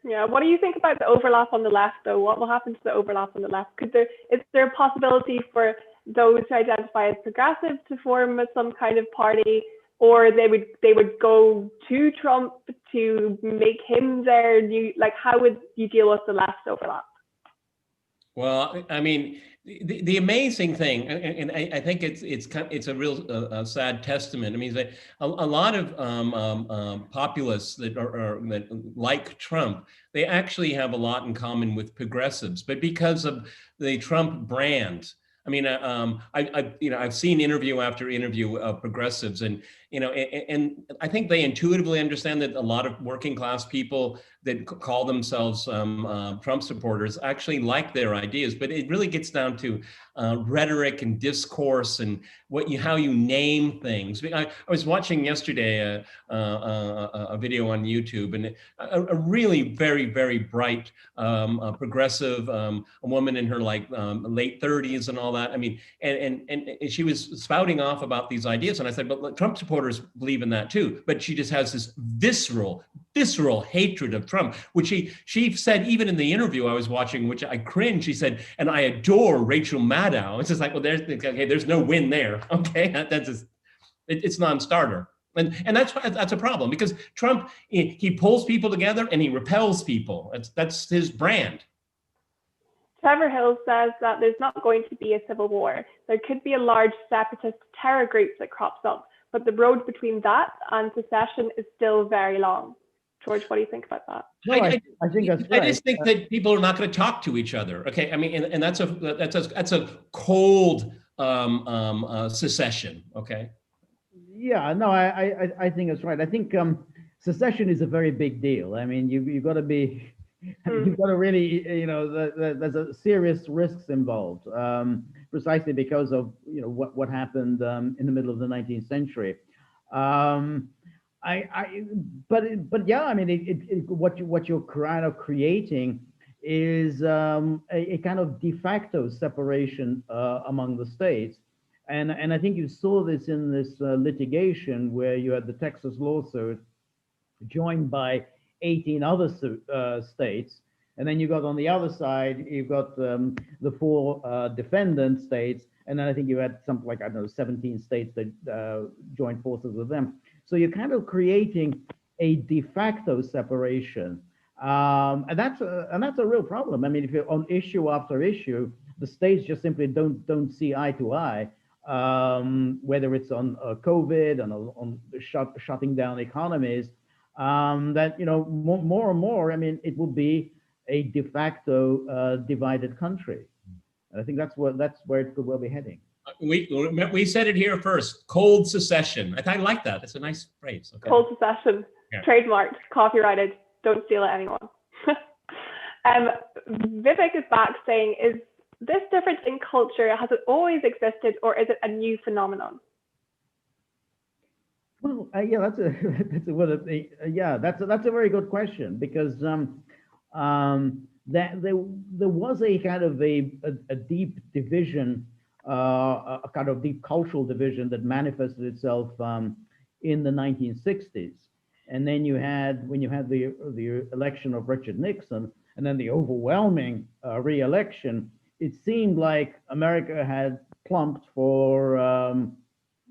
Yeah. What do you think about the overlap on the left, though? What will happen to the overlap on the left? Is there a possibility for those who identify as progressive to form some kind of party, or they would go to Trump to make him their new? Like, how would you deal with the left overlap? Well, I mean, the amazing thing, and I think it's a real sad testament. I mean, that a lot of populists that that like Trump, they actually have a lot in common with progressives, but because of the Trump brand. I mean, I've seen interview after interview of progressives, and I think they intuitively understand that a lot of working class people that call themselves Trump supporters actually like their ideas, but it really gets down to rhetoric and discourse and how you name things. I was watching yesterday a video on YouTube, and a really very, very bright progressive, a woman in her late 30s and all that. I mean, and she was spouting off about these ideas, and I said, but Trump supporters believe in that too. But she just has this visceral hatred of Trump, which she said even in the interview I was watching, which I cringed. She said, and I adore Rachel Maddow. It's just like, well, there's no win there. Okay, it's non-starter. And that's a problem, because Trump, he pulls people together and he repels people. That's his brand. Trevor Hill says that there's not going to be a civil war. There could be a large separatist terror group that crops up, but the road between that and secession is still very long. George, what do you think about that? No, I think that's right. I just think that people are not going to talk to each other. Okay, I mean, and that's a cold secession. Okay. Yeah, no, I think that's right. I think secession is a very big deal. I mean, you've got to be, you've got to really, there's a serious risks involved, precisely because of what happened in the middle of the 19th century. Um, but yeah, I mean, what you're kind of creating is a kind of de facto separation among the states. And I think you saw this in this litigation where you had the Texas lawsuit joined by 18 other states. And then you got on the other side, you've got the four defendant states. And then I think you had something like, I don't know, 17 states that joined forces with them. So you're kind of creating a de facto separation. And that's a real problem. I mean, if you're on issue after issue, the states just simply don't see eye to eye, whether it's on COVID and on shutting down economies. That more and more, I mean, it will be a de facto divided country. And I think that's where it could well be heading. We said it here first. Cold secession. I like that. It's a nice phrase. Okay. Cold secession. Yeah. Trademarked, copyrighted. Don't steal it, anyone. Vivek is back saying, is this difference in culture, has it always existed, or is it a new phenomenon? Well, yeah, that's a very good question, because there was a kind of a deep division, a kind of deep cultural division that manifested itself in the 1960s. And then when you had the election of Richard Nixon, and then the overwhelming re-election, it seemed like America had plumped for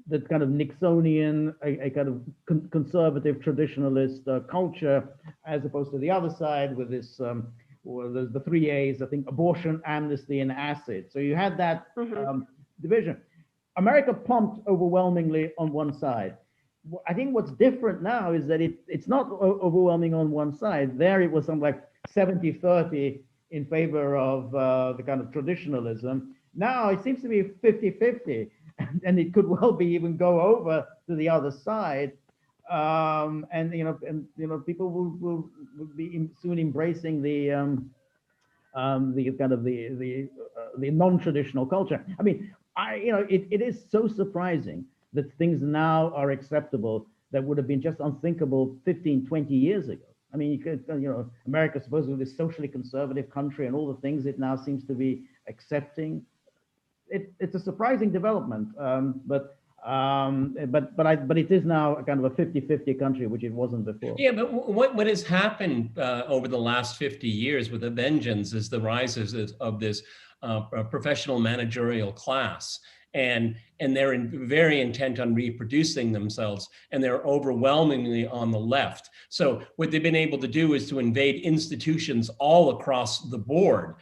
that kind of Nixonian, a kind of conservative traditionalist culture, as opposed to the other side with this, the three A's, I think: abortion, amnesty, and acid. So you had that division. America plumped overwhelmingly on one side. I think what's different now is that it's not overwhelming on one side. There it was something like 70-30 in favor of the kind of traditionalism. Now it seems to be 50-50, and it could well be even go over to the other side. And people will be soon embracing the kind of the non-traditional culture. I mean, it is so surprising that things now are acceptable that would have been just unthinkable 15, 20 years ago. I mean, America supposedly this socially conservative country, and all the things it now seems to be accepting. It's a surprising development, but it is now a kind of a 50-50 country, which it wasn't before. Yeah, but what has happened over the last 50 years with a vengeance is the rise of this professional managerial class. And they're very intent on reproducing themselves, and they're overwhelmingly on the left. So what they've been able to do is to invade institutions all across the board.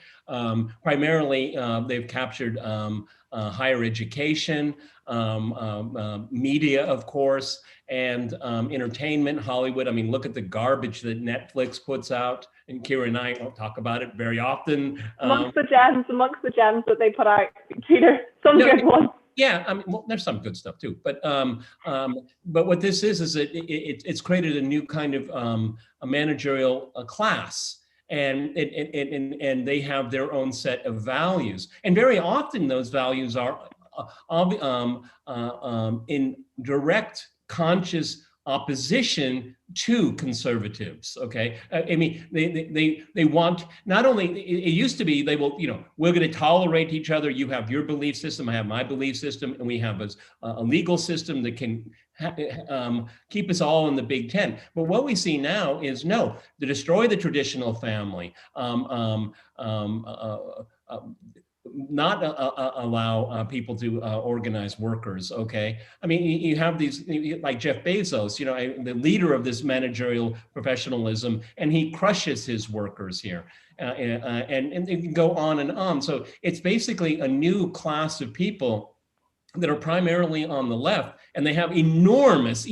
Primarily, they've captured higher education, media, of course, and entertainment, Hollywood. I mean, look at the garbage that Netflix puts out, and Kira and I don't talk about it very often. Amongst the gems that they put out, Peter, some good ones. Yeah, I mean, well, there's some good stuff too, but what this is that it's created a new kind of a managerial class. And they have their own set of values, and very often those values are in direct, conscious opposition to conservatives. Okay, I mean, they want not only, it used to be they will, we're going to tolerate each other. You have your belief system, I have my belief system, and we have a legal system that can keep us all in the Big Ten. But what we see now is no, to destroy the traditional family, not allow people to organize workers. Okay, I mean, you have these like Jeff Bezos, the leader of this managerial professionalism, and he crushes his workers here, and it can go on and on. So it's basically a new class of people that are primarily on the left, and they have enormous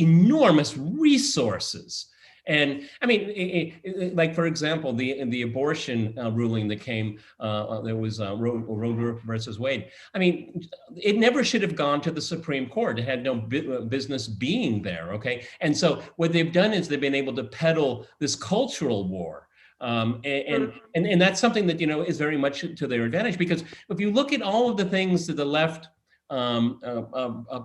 resources. And I mean, like, for example, the abortion ruling that came, there was Roe versus Wade. I mean, it never should have gone to the Supreme Court. It had no business being there, okay? And so what they've done is they've been able to peddle this cultural war. And that's something that, is very much to their advantage, because if you look at all of the things that the left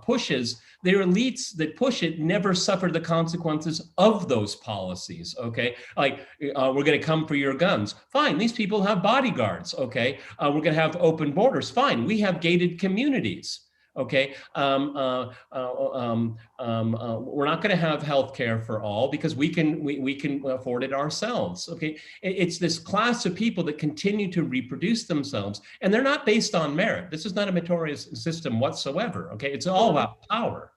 pushes, their elites that push it never suffer the consequences of those policies, okay? Like, we're going to come for your guns. Fine, these people have bodyguards, okay? We're going to have open borders. Fine, we have gated communities. Okay, we're not going to have health care for all because we can afford it ourselves. Okay, it's this class of people that continue to reproduce themselves, and they're not based on merit. This is not a meritorious system whatsoever. Okay, it's all about power.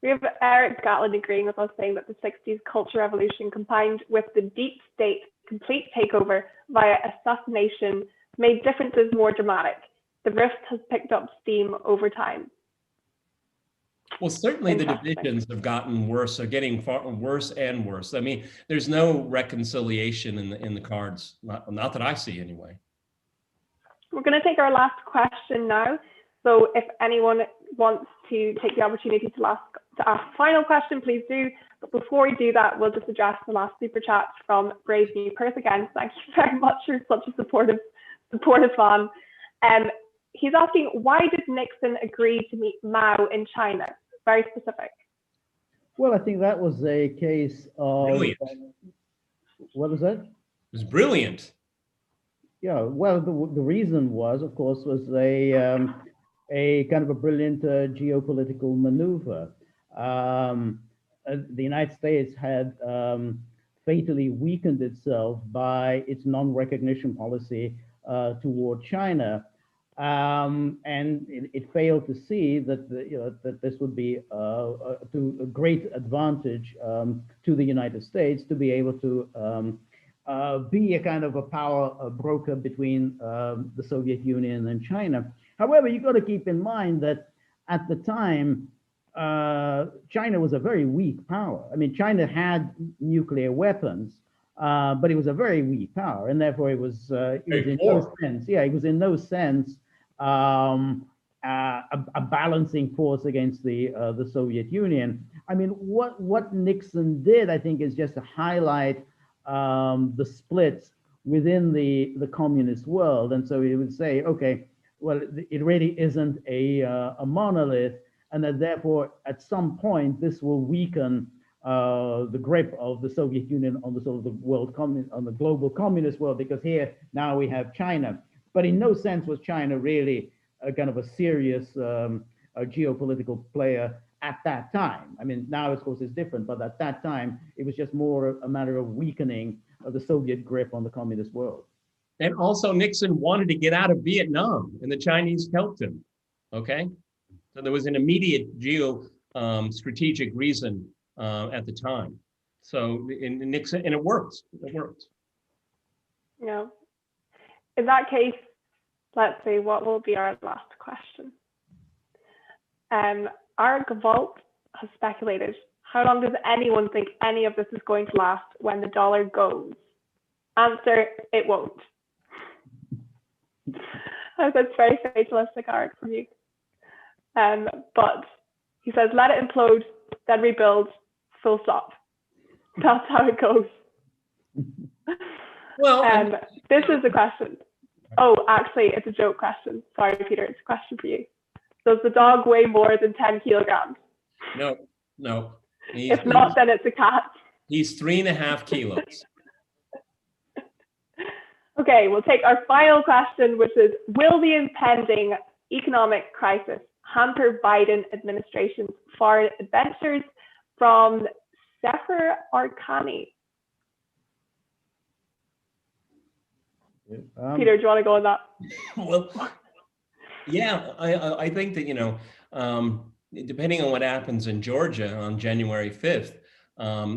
We have Eric Gatlin agreeing with us, saying that the 60s culture revolution combined with the deep state complete takeover via assassination made differences more dramatic. The rift has picked up steam over time. Well, certainly the divisions have gotten worse, are getting far worse and worse. I mean, there's no reconciliation in the cards, not that I see anyway. We're going to take our last question now. So if anyone wants to take the opportunity to ask a final question, please do. But before we do that, we'll just address the last super chat from Brave New Perth again. Thank you very much for such a supportive fan. He's asking, why did Nixon agree to meet Mao in China? Very specific. Well, I think that was a case of... Brilliant. What was that? It was brilliant. Yeah, well, the reason was, of course, was a kind of a brilliant geopolitical maneuver. The United States had fatally weakened itself by its non-recognition policy toward China. And it failed to see that that this would be to a great advantage to the United States to be able to be a kind of a power broker between the Soviet Union and China. However, you've got to keep in mind that at the time, China was a very weak power. I mean, China had nuclear weapons, but it was a very weak power, and therefore it was in no sense, it was in no sense a balancing force against the Soviet Union. I mean, what Nixon did, I think, is just to highlight the splits within the communist world, and so he would say, okay, well, it really isn't a monolith, and that therefore at some point this will weaken the grip of the Soviet Union on the sort of the world on the global communist world, because here now we have China. But in no sense was China really a kind of a serious geopolitical player at that time. I mean, now of course it's different, but at that time it was just more a matter of weakening of the Soviet grip on the communist world. And also Nixon wanted to get out of Vietnam, and the Chinese helped him. Okay, so there was an immediate strategic reason at the time. So in Nixon, and it worked. It worked. Yeah. In that case, let's see, what will be our last question? Our Vault has speculated, how long does anyone think any of this is going to last when the dollar goes? Answer, it won't. That's very fatalistic, Art, from you. But he says, let it implode, then rebuild, full stop. That's how it goes. Well, this is the question. Oh, actually, it's a joke question. Sorry, Peter, it's a question for you. Does the dog weigh more than 10 kilograms? No. If not, then it's a cat. He's 3.5 kilos. Okay, we'll take our final question, which is, will the impending economic crisis hamper Biden administration's foreign adventures? From Sefer Arcani. Peter, do you want to go on that? Well, yeah, I think that, depending on what happens in Georgia on January 5th,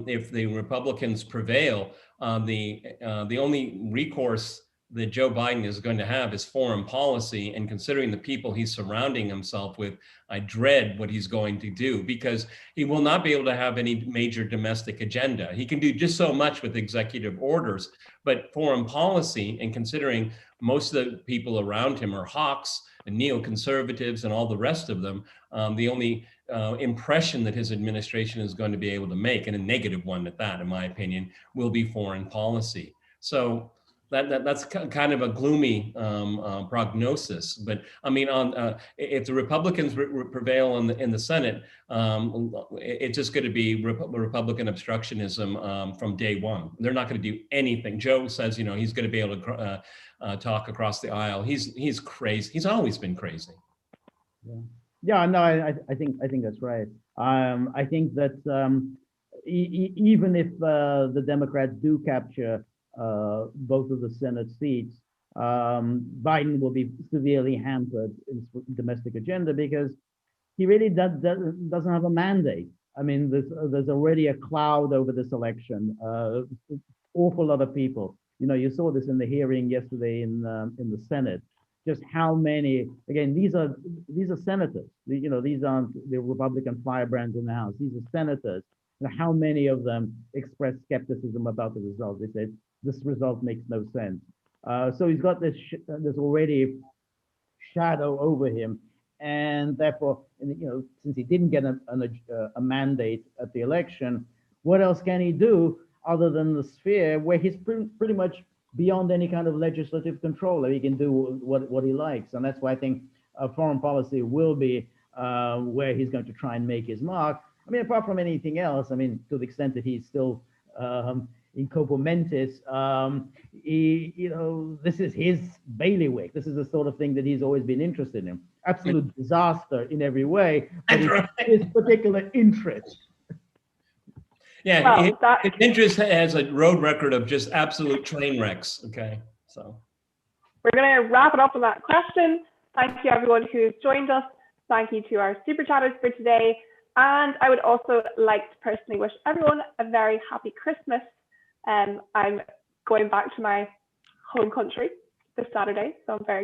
if the Republicans prevail, the only recourse that Joe Biden is going to have is foreign policy, and considering the people he's surrounding himself with, I dread what he's going to do, because he will not be able to have any major domestic agenda. He can do just so much with executive orders, but foreign policy, and considering most of the people around him are hawks and neoconservatives and all the rest of them, the only impression that his administration is going to be able to make, and a negative one at that, in my opinion, will be foreign policy. So that's kind of a gloomy prognosis. But I mean, if the Republicans prevail in the Senate, it's just going to be Republican obstructionism from day one. They're not going to do anything. Joe says, he's going to be able to talk across the aisle. He's crazy. He's always been crazy. Yeah, no, I think that's right. I think that even if the Democrats do capture both of the Senate seats, Biden will be severely hampered in his domestic agenda because he really doesn't have a mandate. I mean, there's already a cloud over this election. Awful lot of people. You saw this in the hearing yesterday in the Senate. Just how many? Again, these are senators. These aren't the Republican firebrands in the House. These are senators. How many of them expressed skepticism about the result? They said this result makes no sense. So he's got this already shadow over him, and therefore, since he didn't get a mandate at the election, what else can he do other than the sphere where he's pretty much beyond any kind of legislative control? He can do what he likes, and that's why I think foreign policy will be where he's going to try and make his mark. I mean, apart from anything else, I mean, to the extent that he's still in corpo mentis, this is his bailiwick. This is the sort of thing that he's always been interested in. Absolute disaster in every way, but his particular interest. Yeah, his interest has a road record of just absolute train wrecks. Okay, so we're going to wrap it up with that question. Thank you, everyone who's joined us. Thank you to our super chatters for today. And I would also like to personally wish everyone a very happy Christmas. I'm going back to my home country this Saturday, so I'm very excited.